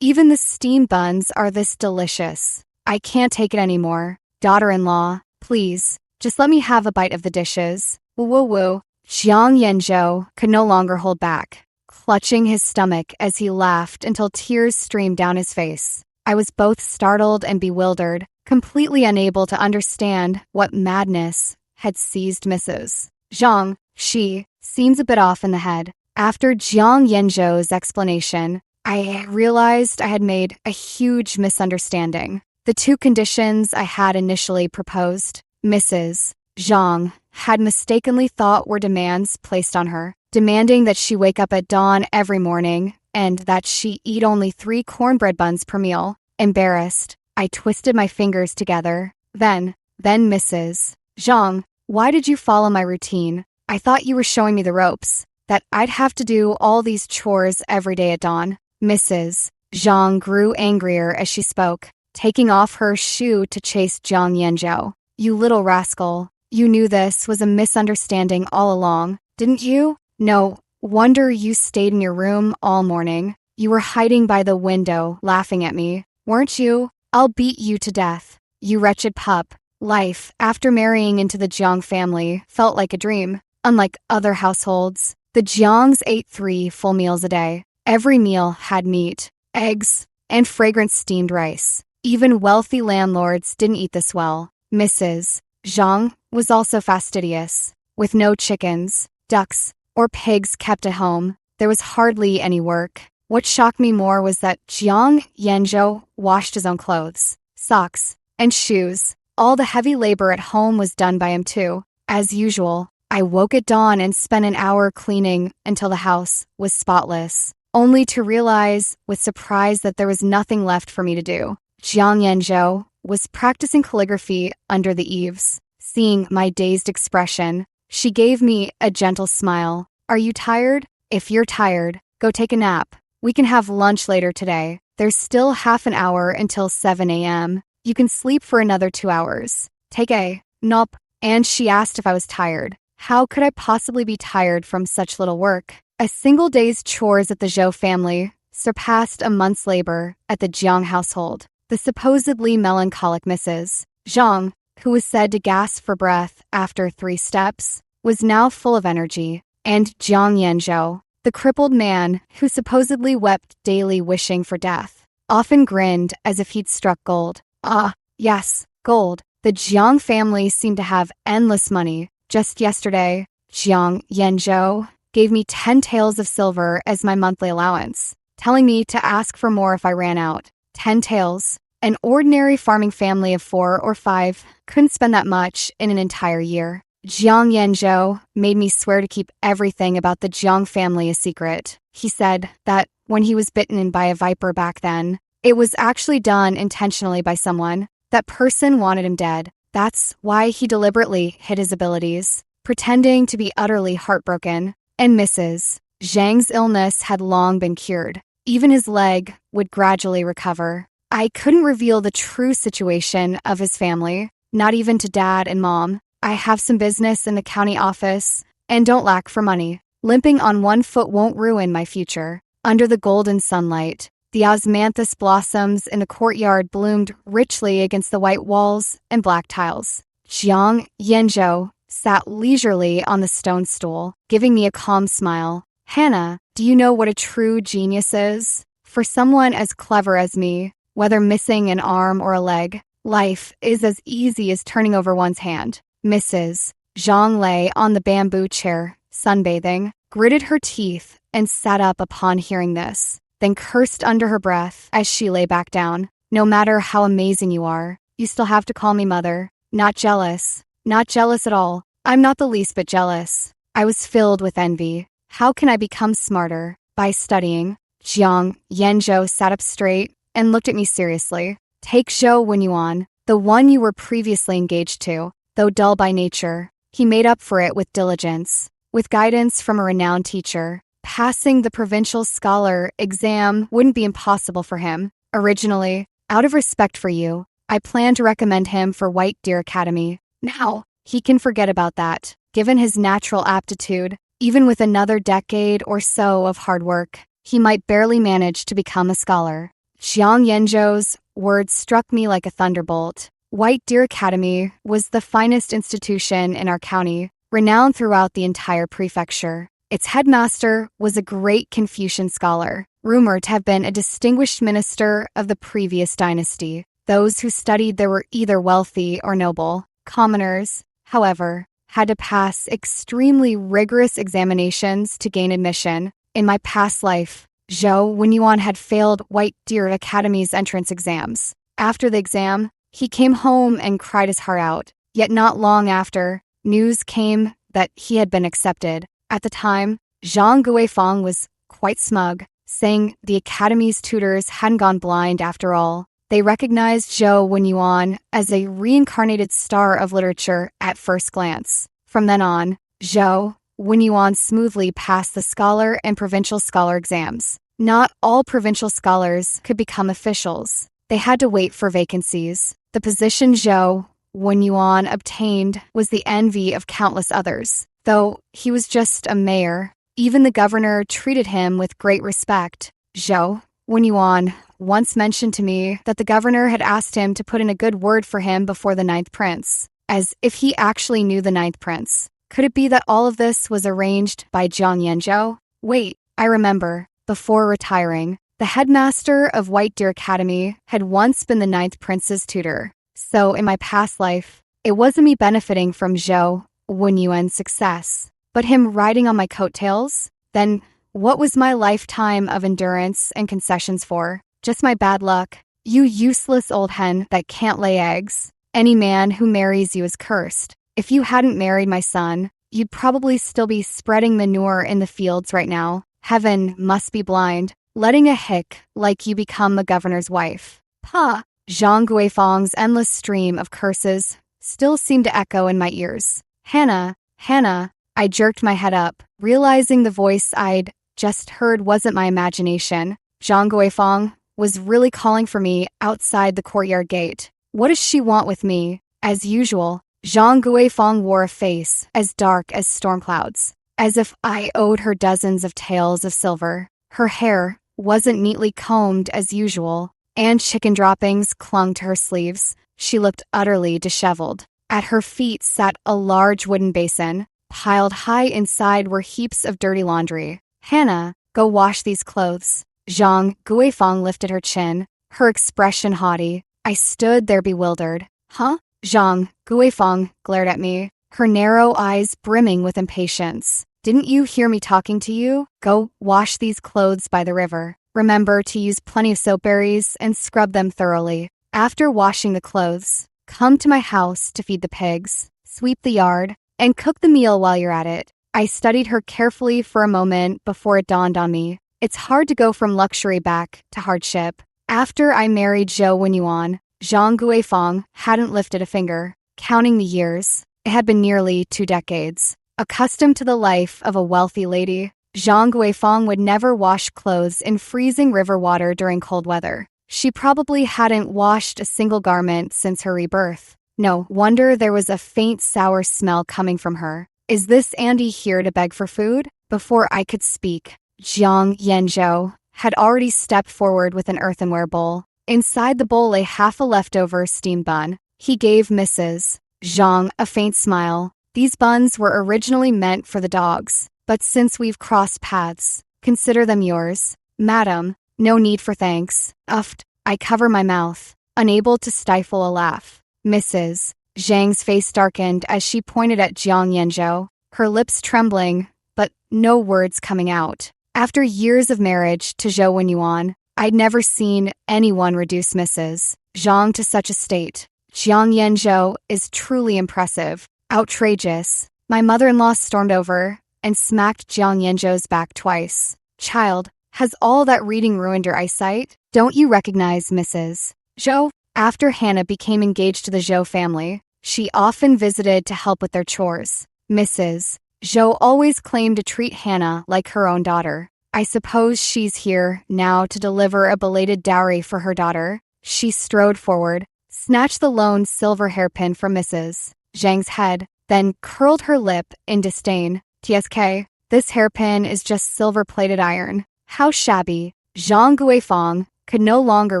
Even the steam buns are this delicious. I can't take it anymore. Daughter-in-law, please, just let me have a bite of the dishes. Woo-woo-woo. Jiang Yanzhou could no longer hold back, clutching his stomach as he laughed until tears streamed down his face. I was both startled and bewildered, completely unable to understand what madness had seized Mrs. Zhang. She seems a bit off in the head. After Jiang Yanzhou's explanation, I realized I had made a huge misunderstanding. The 2 conditions I had initially proposed, Mrs. Zhang had mistakenly thought were demands placed on her, demanding that she wake up at dawn every morning and that she eat only 3 cornbread buns per meal. Embarrassed, I twisted my fingers together. Then Mrs. Zhang, why did you follow my routine? I thought you were showing me the ropes, that I'd have to do all these chores every day at dawn. Mrs. Zhang grew angrier as she spoke, taking off her shoe to chase Jiang Yanzhou. You little rascal. You knew this was a misunderstanding all along, didn't you? No wonder you stayed in your room all morning. You were hiding by the window, laughing at me, weren't you? I'll beat you to death. You wretched pup. Life, after marrying into the Jiang family, felt like a dream. Unlike other households, the Jiangs ate 3 full meals a day. Every meal had meat, eggs, and fragrant steamed rice. Even wealthy landlords didn't eat this well. Mrs. Zhang was also fastidious. With no chickens, ducks, or pigs kept at home, there was hardly any work. What shocked me more was that Jiang Yanzhou washed his own clothes, socks, and shoes. All the heavy labor at home was done by him too. As usual, I woke at dawn and spent an hour cleaning until the house was spotless, only to realize with surprise that there was nothing left for me to do. Jiang Yanzhou was practicing calligraphy under the eaves. Seeing my dazed expression, she gave me a gentle smile. Are you tired? If you're tired, go take a nap. We can have lunch later today. There's still half an hour until 7 a.m. You can sleep for another 2 hours. Take a nap. And she asked if I was tired. How could I possibly be tired from such little work? A single day's chores at the Zhou family surpassed a month's labor at the Jiang household. The supposedly melancholic Mrs. Zhang, who was said to gasp for breath after 3 steps, was now full of energy. And Jiang Yanzhou, the crippled man who supposedly wept daily wishing for death, often grinned as if he'd struck gold. Ah, yes, gold. The Jiang family seemed to have endless money. Just yesterday, Jiang Yanzhou gave me 10 taels of silver as my monthly allowance, telling me to ask for more if I ran out. 10 taels. An ordinary farming family of 4 or 5 couldn't spend that much in an entire year. Jiang Yanzhou made me swear to keep everything about the Jiang family a secret. He said that when he was bitten by a viper back then, it was actually done intentionally by someone. That person wanted him dead. That's why he deliberately hid his abilities, pretending to be utterly heartbroken. And Mrs. Zhang's illness had long been cured. Even his leg would gradually recover. I couldn't reveal the true situation of his family, not even to Dad and Mom. I have some business in the county office and don't lack for money. Limping on one foot won't ruin my future. Under the golden sunlight, the osmanthus blossoms in the courtyard bloomed richly against the white walls and black tiles. Jiang Yanzhou sat leisurely on the stone stool, giving me a calm smile. Hannah, do you know what a true genius is? For someone as clever as me, whether missing an arm or a leg, life is as easy as turning over one's hand. Mrs. Zhang lay on the bamboo chair, sunbathing, gritted her teeth, and sat up upon hearing this, then cursed under her breath as she lay back down. No matter how amazing you are, you still have to call me mother. Not jealous. Not jealous at all. I'm not the least bit jealous. I was filled with envy. How can I become smarter? By studying. Jiang Yanzhou sat up straight and looked at me seriously. Take Zhou Wenyuan, the one you were previously engaged to. Though dull by nature, he made up for it with diligence. With guidance from a renowned teacher, passing the provincial scholar exam wouldn't be impossible for him. Originally, out of respect for you, I planned to recommend him for White Deer Academy. Now, he can forget about that. Given his natural aptitude, even with another decade or so of hard work, he might barely manage to become a scholar. Jiang Yanzhou's words struck me like a thunderbolt. White Deer Academy was the finest institution in our county, renowned throughout the entire prefecture. Its headmaster was a great Confucian scholar, rumored to have been a distinguished minister of the previous dynasty. Those who studied there were either wealthy or noble. Commoners, however, had to pass extremely rigorous examinations to gain admission. In my past life, Zhou Wenyuan had failed White Deer Academy's entrance exams. After the exam, he came home and cried his heart out. Yet not long after, news came that he had been accepted. At the time, Zhang Guifeng was quite smug, saying the academy's tutors hadn't gone blind after all. They recognized Zhou Wenyuan as a reincarnated star of literature at first glance. From then on, Zhou Wenyuan smoothly passed the scholar and provincial scholar exams. Not all provincial scholars could become officials. They had to wait for vacancies. The position Zhou Wenyuan obtained was the envy of countless others. Though he was just a mayor, even the governor treated him with great respect. Zhou Wenyuan once mentioned to me that the governor had asked him to put in a good word for him before the ninth prince, as if he actually knew the ninth prince. Could it be that all of this was arranged by Jiang Yanzhou? Wait, I remember. Before retiring, the headmaster of White Deer Academy had once been the ninth prince's tutor. So in my past life, it wasn't me benefiting from Zhou Wenyuan's success, but him riding on my coattails. Then what was my lifetime of endurance and concessions for? Just my bad luck. You useless old hen that can't lay eggs. Any man who marries you is cursed. If you hadn't married my son, you'd probably still be spreading manure in the fields right now. Heaven must be blind, letting a hick like you become a governor's wife. Pa! Zhang Guifeng's endless stream of curses still seemed to echo in my ears. Hannah, Hannah, I jerked my head up, realizing the voice I'd just heard wasn't my imagination. Zhang Guifeng was really calling for me outside the courtyard gate. What does she want with me? As usual, Zhang Guifeng wore a face as dark as storm clouds, as if I owed her dozens of taels of silver. Her hair wasn't neatly combed as usual, and chicken droppings clung to her sleeves. She looked utterly disheveled. At her feet sat a large wooden basin. Piled high inside were heaps of dirty laundry. Hannah, go wash these clothes. Zhang Guifeng lifted her chin, her expression haughty. I stood there bewildered. Huh? Zhang Guifeng glared at me, her narrow eyes brimming with impatience. Didn't you hear me talking to you? Go wash these clothes by the river. Remember to use plenty of soap berries and scrub them thoroughly. After washing the clothes, come to my house to feed the pigs, sweep the yard, and cook the meal while you're at it. I studied her carefully for a moment before it dawned on me. It's hard to go from luxury back to hardship. After I married Zhou Wenyuan, Zhang Guifeng hadn't lifted a finger. Counting the years, it had been nearly 2 decades. Accustomed to the life of a wealthy lady, Zhang Guifeng would never wash clothes in freezing river water during cold weather. She probably hadn't washed a single garment since her rebirth. No wonder there was a faint sour smell coming from her. Is this Andy here to beg for food? Before I could speak, Jiang Yanzhou had already stepped forward with an earthenware bowl. Inside the bowl lay half a leftover steamed bun. He gave Mrs. Zhang a faint smile. These buns were originally meant for the dogs, but since we've crossed paths, consider them yours. Madam, no need for thanks. Uffed, I cover my mouth, unable to stifle a laugh. Mrs. Zhang's face darkened as she pointed at Jiang Yanzhou, her lips trembling, but no words coming out. After years of marriage to Zhou Wenyuan, I'd never seen anyone reduce Mrs. Zhang to such a state. Jiang Yanzhou is truly impressive, outrageous. My mother-in-law stormed over and smacked Jiang Yanzhou's back twice. Child, has all that reading ruined your eyesight? Don't you recognize Mrs. Zhou? After Hannah became engaged to the Zhou family, she often visited to help with their chores. Mrs. Zhou always claimed to treat Hannah like her own daughter. I suppose she's here now to deliver a belated dowry for her daughter. She strode forward, snatched the lone silver hairpin from Mrs. Zhang's head, then curled her lip in disdain. TSK, this hairpin is just silver-plated iron. How shabby. Zhang Guifeng could no longer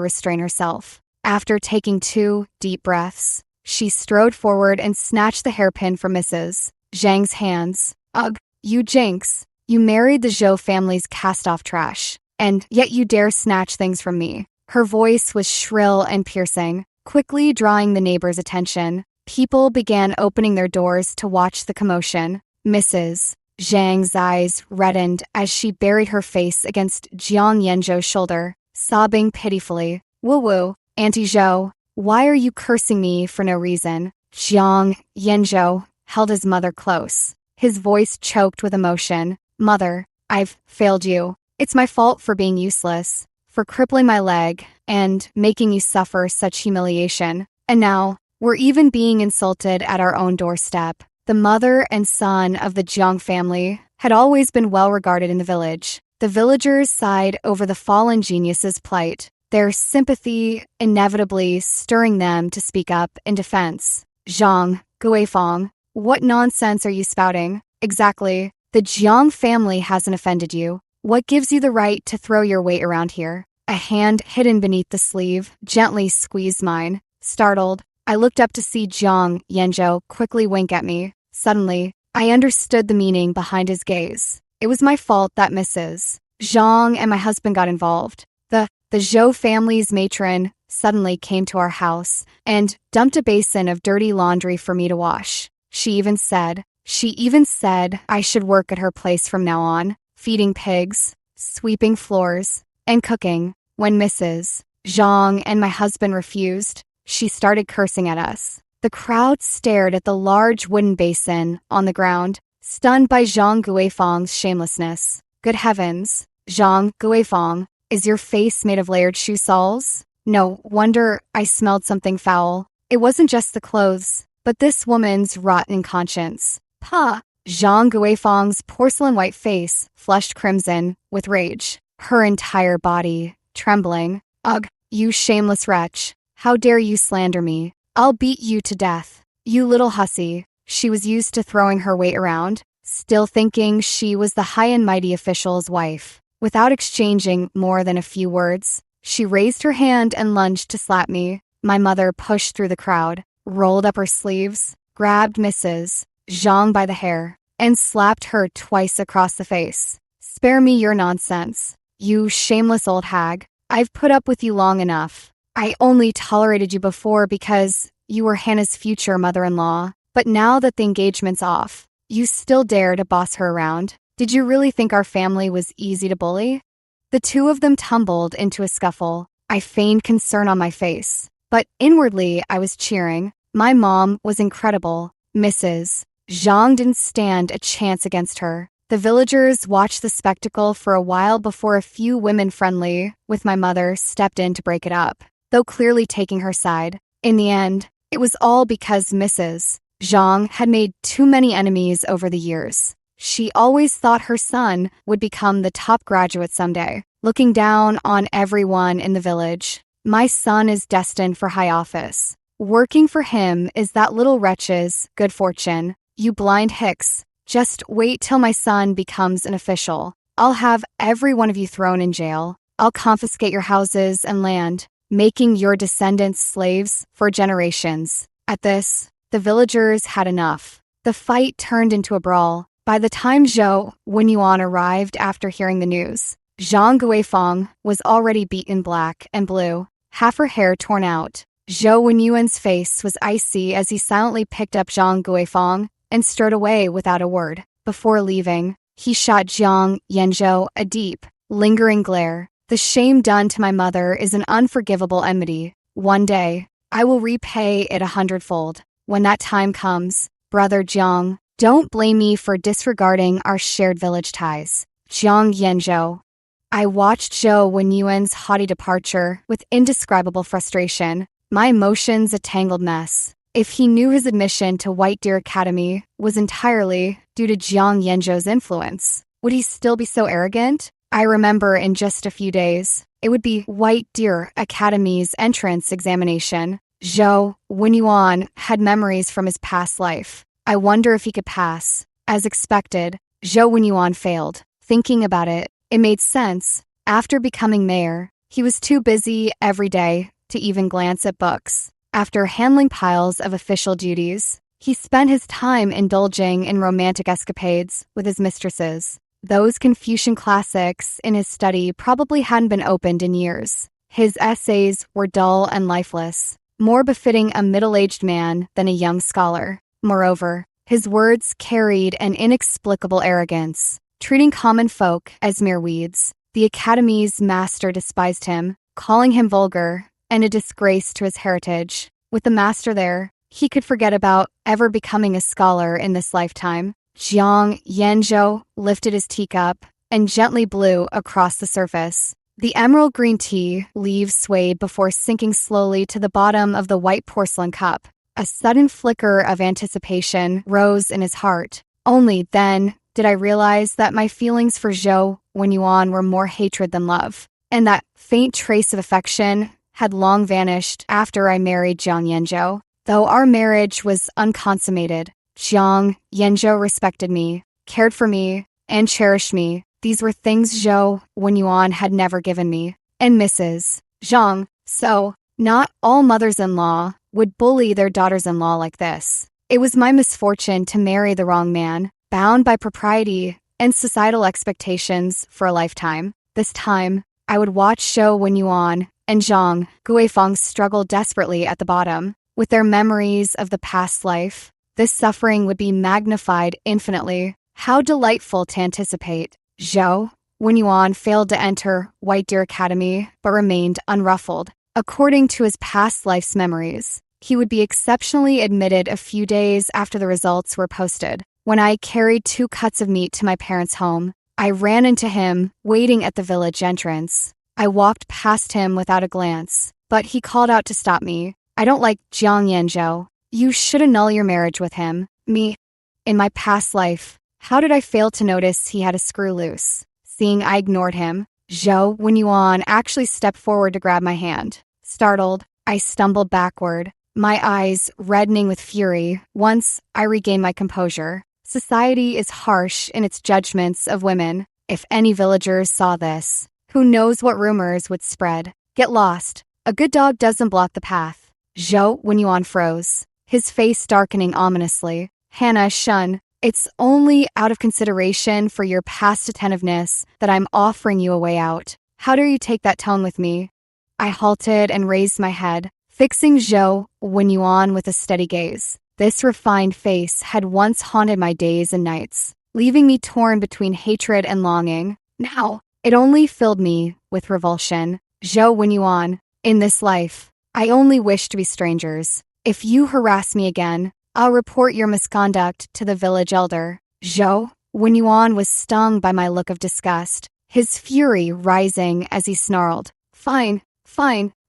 restrain herself. After taking 2 deep breaths, she strode forward and snatched the hairpin from Mrs. Zhang's hands. Ugh, you jinx. You married the Zhou family's cast-off trash, and yet you dare snatch things from me. Her voice was shrill and piercing, quickly drawing the neighbors' attention. People began opening their doors to watch the commotion. Mrs. Zhang's eyes reddened as she buried her face against Jiang Yanzhou's shoulder, sobbing pitifully. Woo-woo, Auntie Zhou, why are you cursing me for no reason? Jiang Yanzhou held his mother close. His voice choked with emotion. "Mother, I've failed you. It's my fault for being useless, for crippling my leg, and making you suffer such humiliation. And now, we're even being insulted at our own doorstep." The mother and son of the Jiang family had always been well regarded in the village. The villagers sighed over the fallen genius's plight, their sympathy inevitably stirring them to speak up in defense. "Zhang, Guifeng, what nonsense are you spouting? Exactly. The Jiang family hasn't offended you. What gives you the right to throw your weight around here?" A hand hidden beneath the sleeve gently squeezed mine. Startled, I looked up to see Jiang Yanzhou quickly wink at me. Suddenly, I understood the meaning behind his gaze. It was my fault that Mrs. Zhang and my husband got involved. The Zhou family's matron suddenly came to our house and dumped a basin of dirty laundry for me to wash. She even said I should work at her place from now on, feeding pigs, sweeping floors, and cooking. When Mrs. Zhang and my husband refused, she started cursing at us. The crowd stared at the large wooden basin on the ground, stunned by Zhang Guifeng's shamelessness. "Good heavens, Zhang Guifeng, is your face made of layered shoe soles? No wonder I smelled something foul. It wasn't just the clothes, but this woman's rotten conscience." "Pa!" Zhang Guifeng's porcelain-white face flushed crimson with rage, her entire body trembling. "Ugh, you shameless wretch. How dare you slander me? I'll beat you to death. You little hussy." She was used to throwing her weight around, still thinking she was the high and mighty official's wife. Without exchanging more than a few words, she raised her hand and lunged to slap me. My mother pushed through the crowd, rolled up her sleeves, grabbed Mrs. Zhang by the hair, and slapped her twice across the face. "Spare me your nonsense, you shameless old hag. I've put up with you long enough. I only tolerated you before because you were Hannah's future mother-in-law. But now that the engagement's off, you still dare to boss her around. Did you really think our family was easy to bully?" The two of them tumbled into a scuffle. I feigned concern on my face, but inwardly I was cheering. My mom was incredible. Mrs. Zhang didn't stand a chance against her. The villagers watched the spectacle for a while before a few women friendly with my mother stepped in to break it up, though clearly taking her side. In the end, it was all because Mrs. Zhang had made too many enemies over the years. She always thought her son would become the top graduate someday, looking down on everyone in the village. "My son is destined for high office. Working for him is that little wretch's good fortune. You blind hicks, just wait till my son becomes an official. I'll have every one of you thrown in jail. I'll confiscate your houses and land, making your descendants slaves for generations." At this, the villagers had enough. The fight turned into a brawl. By the time Zhou Wenyuan arrived after hearing the news, Zhang Guifeng was already beaten black and blue, half her hair torn out. Zhou Wenyuan's face was icy as he silently picked up Zhang Guifeng and strode away without a word. Before leaving, he shot Jiang Yanzhou a deep, lingering glare. The shame done to my mother is an unforgivable enmity. One day, I will repay it 100-fold. When that time comes, Brother Jiang, don't blame me for disregarding our shared village ties. Jiang Yanzhou. I watched Zhou Wenyuan's haughty departure with indescribable frustration, my emotions a tangled mess. If he knew his admission to White Deer Academy was entirely due to Jiang Yanzhou's influence, would he still be so arrogant? I remember in just a few days, it would be White Deer Academy's entrance examination. Zhou Wenyuan had memories from his past life. I wonder if he could pass. As expected, Zhou Wenyuan failed. Thinking about it, it made sense. After becoming mayor, he was too busy every day to even glance at books. After handling piles of official duties, he spent his time indulging in romantic escapades with his mistresses. Those Confucian classics in his study probably hadn't been opened in years. His essays were dull and lifeless, more befitting a middle-aged man than a young scholar. Moreover, his words carried an inexplicable arrogance, treating common folk as mere weeds. The Academy's master despised him, calling him vulgar and a disgrace to his heritage. With the master there, he could forget about ever becoming a scholar in this lifetime. Jiang Yanzhou lifted his teacup and gently blew across the surface. The emerald green tea leaves swayed before sinking slowly to the bottom of the white porcelain cup. A sudden flicker of anticipation rose in his heart. Only then did I realize that my feelings for Zhou Wenyuan were more hatred than love, and that faint trace of affection had long vanished after I married Jiang Yanzhou. Though our marriage was unconsummated, Jiang Yanzhou respected me, cared for me, and cherished me. These were things Zhou Wenyuan had never given me. And Mrs. Zhang, so, not all mothers-in-law would bully their daughters-in-law like this. It was my misfortune to marry the wrong man, bound by propriety and societal expectations for a lifetime. This time, I would watch Zhou Wenyuan and Zhang Guifeng struggle desperately at the bottom. With their memories of the past life, this suffering would be magnified infinitely. How delightful to anticipate. Zhou Wenyuan failed to enter White Deer Academy, but remained unruffled. According to his past life's memories, he would be exceptionally admitted a few days after the results were posted. When I carried 2 cuts of meat to my parents' home, I ran into him waiting at the village entrance. I walked past him without a glance, but he called out to stop me. I don't like Jiang Yanzhou. You should annul your marriage with him. Me. In my past life, how did I fail to notice he had a screw loose? Seeing I ignored him, Zhou Wenyuan actually stepped forward to grab my hand. Startled, I stumbled backward, my eyes reddening with fury. Once I regained my composure. Society is harsh in its judgments of women. If any villagers saw this, who knows what rumors would spread? Get lost. A good dog doesn't block the path. Zhou Wenyuan froze, his face darkening ominously. Hannah Shun, it's only out of consideration for your past attentiveness that I'm offering you a way out. How dare you take that tone with me? I halted and raised my head, fixing Zhou Wenyuan with a steady gaze. This refined face had once haunted my days and nights, leaving me torn between hatred and longing. Now, it only filled me with revulsion. Zhou Wenyuan, in this life, I only wish to be strangers. If you harass me again, I'll report your misconduct to the village elder. Zhou Wenyuan was stung by my look of disgust, his fury rising as he snarled. Fine,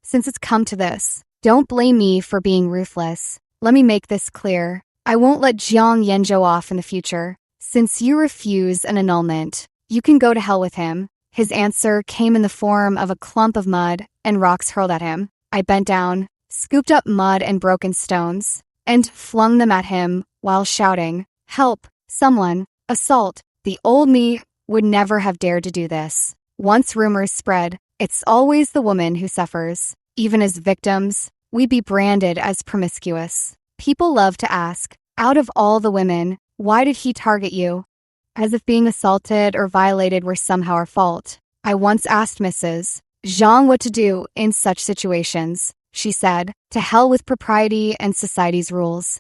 since it's come to this. Don't blame me for being ruthless. Let me make this clear. I won't let Jiang Yanzhou off in the future. Since you refuse an annulment, you can go to hell with him. His answer came in the form of a clump of mud and rocks hurled at him. I bent down, scooped up mud and broken stones, and flung them at him while shouting, "Help! Someone! Assault!" The old me would never have dared to do this. Once rumors spread, it's always the woman who suffers. Even as victims, we'd be branded as promiscuous. People love to ask, out of all the women, why did he target you? As if being assaulted or violated were somehow our fault. I once asked Mrs. Zhang what to do in such situations. She said, to hell with propriety and society's rules.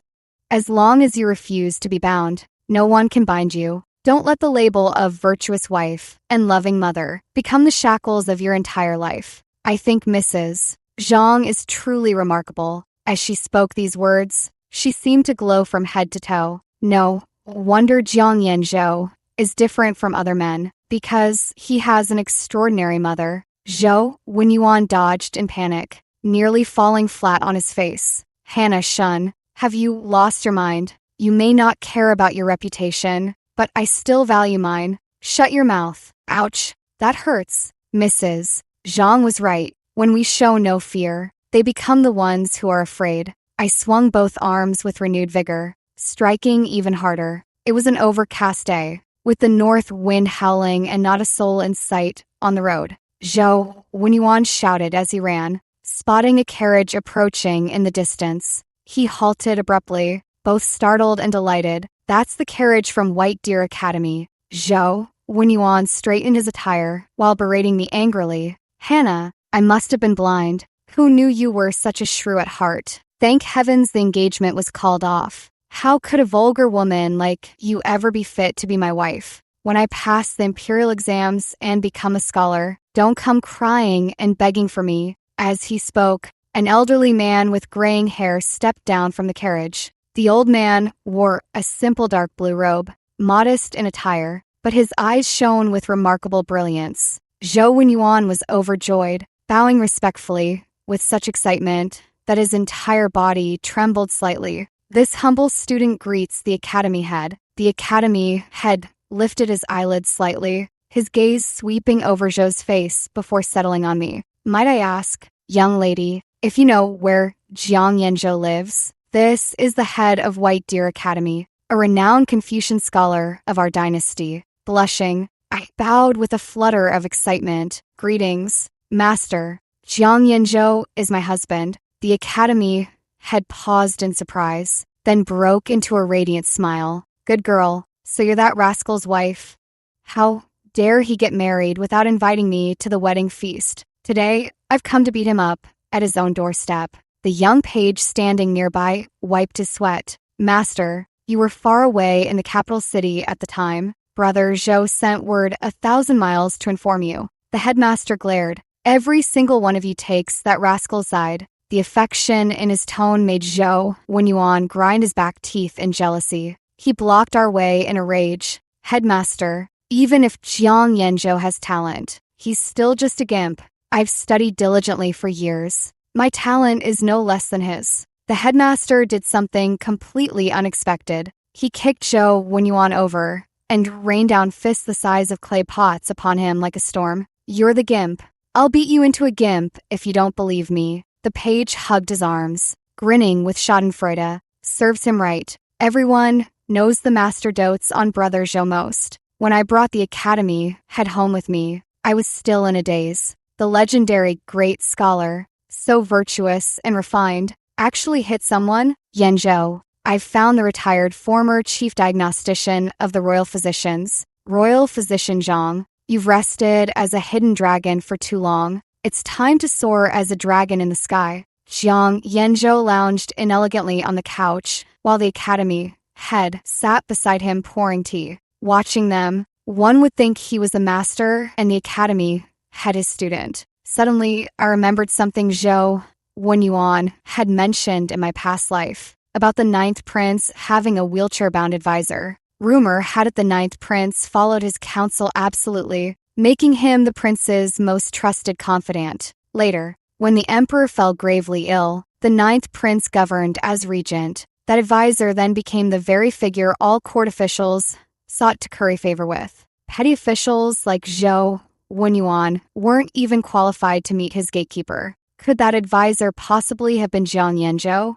As long as you refuse to be bound, no one can bind you. Don't let the label of virtuous wife and loving mother become the shackles of your entire life. I think Mrs. Zhang is truly remarkable. As she spoke these words, she seemed to glow from head to toe. No wonder Jiang Yanzhou is different from other men, because he has an extraordinary mother. Zhou Wenyuan dodged in panic, nearly falling flat on his face. Hannah Shun, have you lost your mind? You may not care about your reputation, but I still value mine. Shut your mouth. Ouch, that hurts. Mrs. Zhang was right. When we show no fear, they become the ones who are afraid. I swung both arms with renewed vigor, striking even harder. It was an overcast day, with the north wind howling and not a soul in sight on the road. Zhou Wenyuan shouted as he ran, spotting a carriage approaching in the distance. He halted abruptly, both startled and delighted. That's the carriage from White Deer Academy. Zhou Wenyuan straightened his attire while berating me angrily. Hannah, I must have been blind. Who knew you were such a shrew at heart? Thank heavens the engagement was called off. How could a vulgar woman like you ever be fit to be my wife? When I pass the imperial exams and become a scholar, don't come crying and begging for me. As he spoke, An elderly man with graying hair stepped down from the carriage. The old man wore a simple dark blue robe, modest in attire, but his eyes shone with remarkable brilliance. Zhou Wenyuan was overjoyed, bowing respectfully, with such excitement that his entire body trembled slightly. This humble student greets the academy head. The academy head lifted his eyelids slightly, his gaze sweeping over Zhou's face before settling on me. Might I ask, young lady, if you know where Jiang Yanzhou lives? This is the head of White Deer Academy, a renowned Confucian scholar of our dynasty. Blushing, I bowed with a flutter of excitement. Greetings, master. Jiang Yanzhou is my husband. The academy head paused in surprise, then broke into a radiant smile. Good girl, so you're that rascal's wife. How dare he get married without inviting me to the wedding feast? Today, I've come to beat him up at his own doorstep. The young page standing nearby wiped his sweat. Master, you were far away in the capital city at the time. Brother Zhou sent word 1,000 miles to inform you. The headmaster glared. Every single one of you takes that rascal's side. The affection in his tone made Zhou Wenyuan grind his back teeth in jealousy. He blocked our way in a rage. Headmaster, even if Jiang Yanzhou has talent, he's still just a gimp. I've studied diligently for years. My talent is no less than his. The headmaster did something completely unexpected. He kicked Zhou Wenyuan over and rained down fists the size of clay pots upon him like a storm. You're the gimp. I'll beat you into a gimp if you don't believe me. The page hugged his arms, grinning with schadenfreude. Serves him right. Everyone knows the master dotes on Brother Zhou most. When I brought the academy head home with me, I was still in a daze. The legendary great scholar, so virtuous and refined, actually hit someone? Yanzhou. I've found the retired former chief diagnostician of the royal physicians. Royal physician Zhang, you've rested as a hidden dragon for too long. It's time to soar as a dragon in the sky. Jiang Yanzhou lounged inelegantly on the couch, while the academy head sat beside him pouring tea. Watching them, one would think he was a master and the academy head his student. Suddenly, I remembered something Zhou Wenyuan had mentioned in my past life, about the ninth prince having a wheelchair-bound advisor. Rumor had it the ninth prince followed his counsel absolutely, making him the prince's most trusted confidant. Later, when the emperor fell gravely ill, the ninth prince governed as regent. That advisor then became the very figure all court officials sought to curry favor with. Petty officials like Zhou Wenyuan weren't even qualified to meet his gatekeeper. Could that advisor possibly have been Jiang Yanzhou?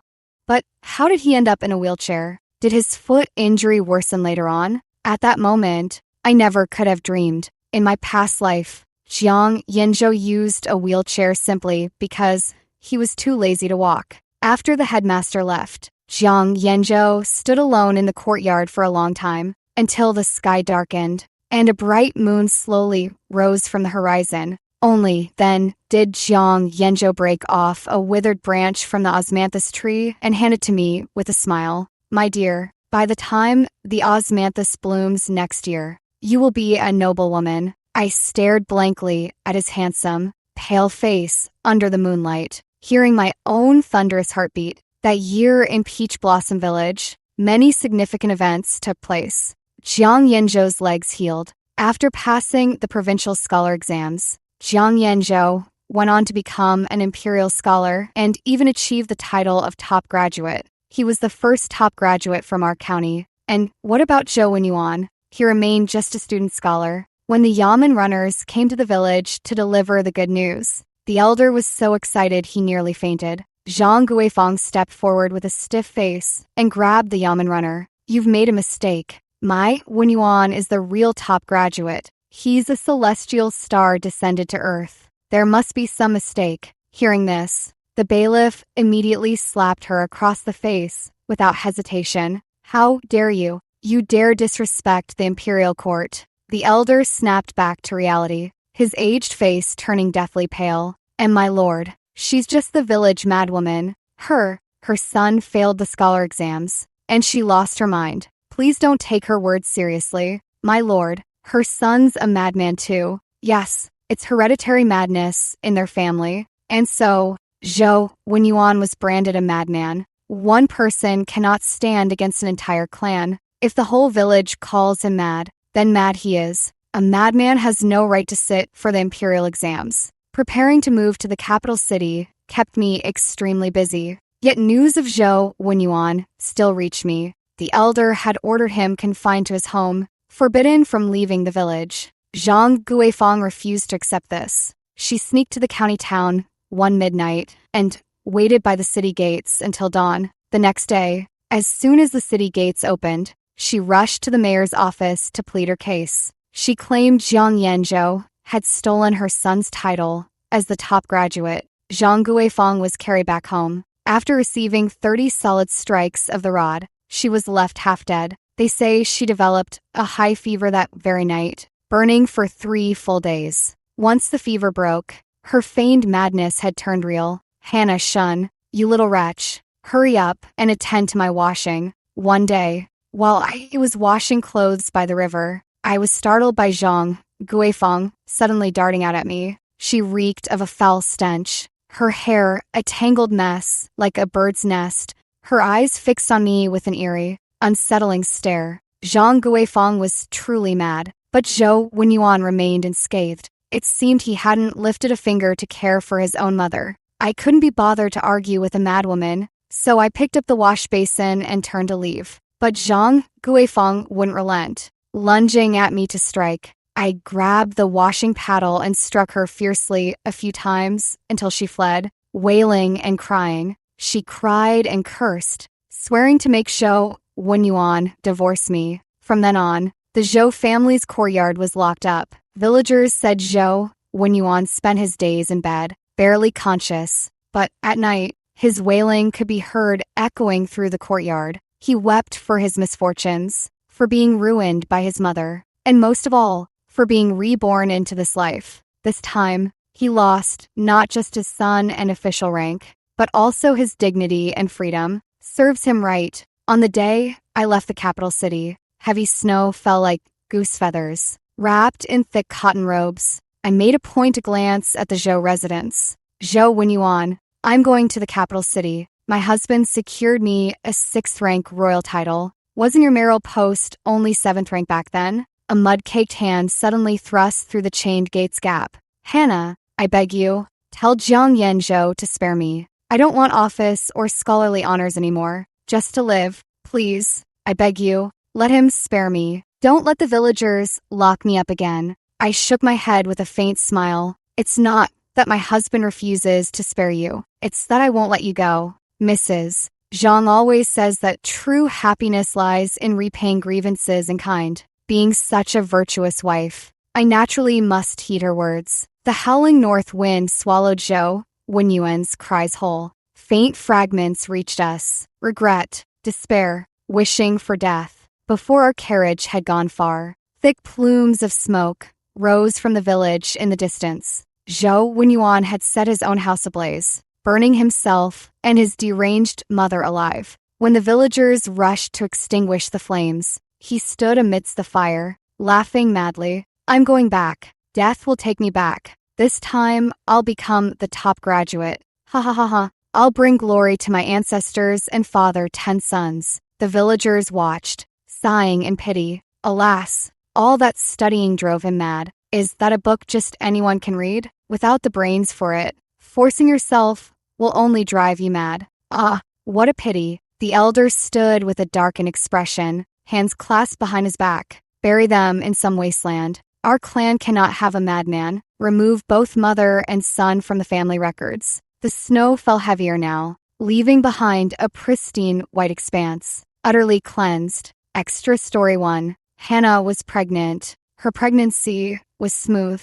But how did he end up in a wheelchair? Did his foot injury worsen later on? At that moment, I never could have dreamed. In my past life, Jiang Yanzhou used a wheelchair simply because he was too lazy to walk. After the headmaster left, Jiang Yanzhou stood alone in the courtyard for a long time, until the sky darkened, and a bright moon slowly rose from the horizon. Only then did Jiang Yanzhou break off a withered branch from the osmanthus tree and hand it to me with a smile. My dear, by the time the osmanthus blooms next year, you will be a noble woman. I stared blankly at his handsome, pale face under the moonlight, hearing my own thunderous heartbeat. That year in Peach Blossom Village, many significant events took place. Jiang Yanzhou's legs healed. After passing the provincial scholar exams, Jiang Yanzhou went on to become an imperial scholar and even achieve the title of top graduate. He was the first top graduate from our county. And what about Zhou Wenyuan? He remained just a student scholar. When the Yamen runners came to the village to deliver the good news, the elder was so excited he nearly fainted. Zhang Guifang stepped forward with a stiff face and grabbed the Yamen runner. You've made a mistake. My Wenyuan is the real top graduate. He's a celestial star descended to Earth. There must be some mistake. Hearing this, the bailiff immediately slapped her across the face without hesitation. How dare you? You dare disrespect the imperial court. The elder snapped back to reality, his aged face turning deathly pale. And my lord, she's just the village madwoman. Her son failed the scholar exams, and she lost her mind. Please don't take her words seriously. My lord, her son's a madman too. Yes, it's hereditary madness in their family. And so, Zhou Wenyuan was branded a madman. One person cannot stand against an entire clan. If the whole village calls him mad, then mad he is. A madman has no right to sit for the imperial exams. Preparing to move to the capital city kept me extremely busy. Yet news of Zhou Wenyuan still reached me. The elder had ordered him confined to his home, forbidden from leaving the village. Zhang Guifang refused to accept this. She sneaked to the county town one midnight and waited by the city gates until dawn. The next day, as soon as the city gates opened, she rushed to the mayor's office to plead her case. She claimed Jiang Yanzhou had stolen her son's title as the top graduate. Zhang Guifang was carried back home. After receiving 30 solid strikes of the rod, she was left half dead. They say she developed a high fever that very night, burning for 3 full days. Once the fever broke, her feigned madness had turned real. Hannah Shun, you little wretch, hurry up and attend to my washing. One day, while I was washing clothes by the river, I was startled by Zhang Guifang suddenly darting out at me. She reeked of a foul stench, her hair a tangled mess like a bird's nest, her eyes fixed on me with an eerie, unsettling stare. Zhang Guifang was truly mad, but Zhou Wenyuan remained unscathed. It seemed he hadn't lifted a finger to care for his own mother. I couldn't be bothered to argue with a madwoman, so I picked up the wash basin and turned to leave. But Zhang Guifang wouldn't relent. Lunging at me to strike, I grabbed the washing paddle and struck her fiercely a few times until she fled, wailing and crying. She cried and cursed, swearing to make Zhou Wenyuan divorce me. From then on, the Zhou family's courtyard was locked up. Villagers said Zhou Wenyuan spent his days in bed, barely conscious, but at night, his wailing could be heard echoing through the courtyard. He wept for his misfortunes, for being ruined by his mother, and most of all, for being reborn into this life. This time, he lost not just his son and official rank, but also his dignity and freedom. Serves him right. On the day I left the capital city, heavy snow fell like goose feathers. Wrapped in thick cotton robes, I made a point to glance at the Zhou residence. Zhou Wenyuan, I'm going to the capital city. My husband secured me a 6th rank royal title. Wasn't your mayoral post only 7th rank back then? A mud-caked hand suddenly thrust through the chained gate's gap. Hannah, I beg you, tell Jiang Yanzhou to spare me. I don't want office or scholarly honors anymore. Just to live, please. I beg you, let him spare me. Don't let the villagers lock me up again. I shook my head with a faint smile. It's not that my husband refuses to spare you. It's that I won't let you go. Mrs. Zhang always says that true happiness lies in repaying grievances in kind, being such a virtuous wife. I naturally must heed her words. The howling north wind swallowed Zhou Wenyuan's cries whole. Faint fragments reached us. Regret, despair, wishing for death. Before our carriage had gone far, thick plumes of smoke rose from the village in the distance. Zhou Wenyuan had set his own house ablaze, burning himself and his deranged mother alive. When the villagers rushed to extinguish the flames, he stood amidst the fire, laughing madly. I'm going back. Death will take me back. This time, I'll become the top graduate. Ha ha ha ha. I'll bring glory to my ancestors and father 10 sons. The villagers watched, sighing in pity. Alas, all that studying drove him mad. Is that a book just anyone can read? Without the brains for it, forcing yourself will only drive you mad. Ah, what a pity. The elder stood with a darkened expression, hands clasped behind his back. Bury them in some wasteland. Our clan cannot have a madman. Remove both mother and son from the family records. The snow fell heavier now, leaving behind a pristine white expanse, utterly cleansed. Extra story 1. Hannah was pregnant. Her pregnancy was smooth,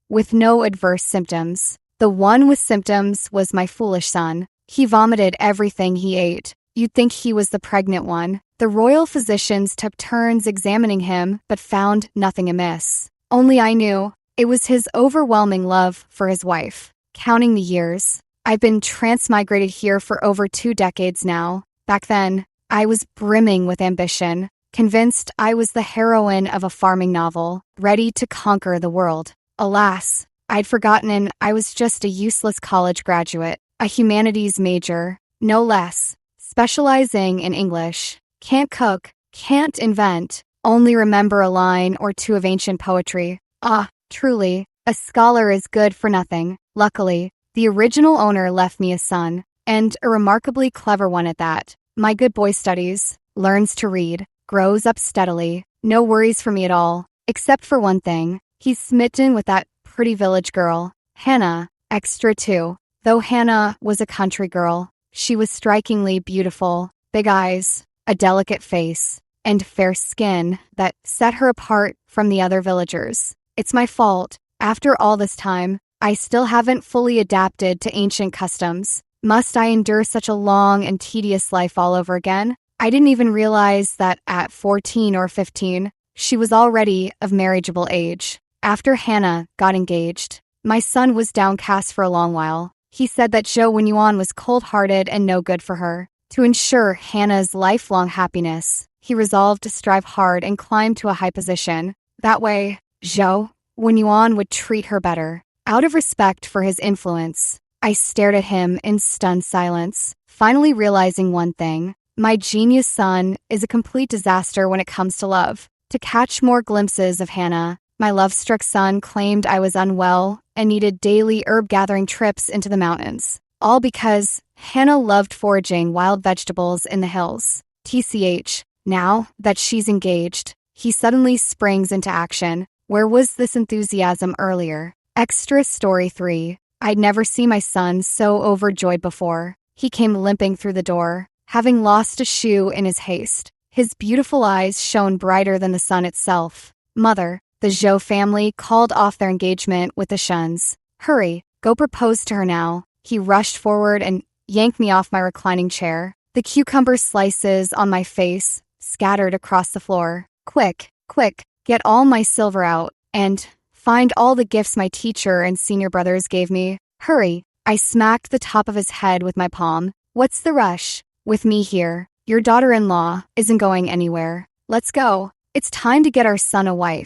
with no adverse symptoms. The one with symptoms was my foolish son. He vomited everything he ate. You'd think he was the pregnant one. The royal physicians took turns examining him, but found nothing amiss. Only I knew it was his overwhelming love for his wife. Counting the years, I've been transmigrated here for over 2 decades now. Back then, I was brimming with ambition, convinced I was the heroine of a farming novel, ready to conquer the world. Alas, I'd forgotten I was just a useless college graduate. a humanities major, no less, specializing in English. Can't cook, can't invent, only remember a line or two of ancient poetry. Ah, truly, a scholar is good for nothing. Luckily, the original owner left me a son, and a remarkably clever one at that. My good boy studies, learns to read, grows up steadily, no worries for me at all, except for one thing. He's smitten with that pretty village girl, Hannah, extra too. Though Hannah was a country girl, she was strikingly beautiful, big eyes, a delicate face, and fair skin that set her apart from the other villagers. It's my fault. After all this time, I still haven't fully adapted to ancient customs. Must I endure such a long and tedious life all over again? I didn't even realize that at 14 or 15, she was already of marriageable age. After Hannah got engaged, my son was downcast for a long while. He said that Zhou Wenyuan was cold-hearted and no good for her. To ensure Hannah's lifelong happiness, he resolved to strive hard and climb to a high position. That way, Zhou Wenyuan would treat her better. Out of respect for his influence, I stared at him in stunned silence, finally realizing one thing. My genius son is a complete disaster when it comes to love. To catch more glimpses of Hannah, my love-struck son claimed I was unwell and needed daily herb-gathering trips into the mountains. All because Hannah loved foraging wild vegetables in the hills. TCH, now that she's engaged, he suddenly springs into action. Where was this enthusiasm earlier? Extra Story 3. I'd never seen my son so overjoyed before. He came limping through the door, having lost a shoe in his haste. His beautiful eyes shone brighter than the sun itself. Mother, the Zhou family called off their engagement with the Shuns. Hurry, go propose to her now. He rushed forward and yanked me off my reclining chair. The cucumber slices on my face scattered across the floor. Quick, quick, get all my silver out, and find all the gifts my teacher and senior brothers gave me. Hurry. I smacked the top of his head with my palm. What's the rush? With me here, your daughter-in-law isn't going anywhere. Let's go. It's time to get our son a wife.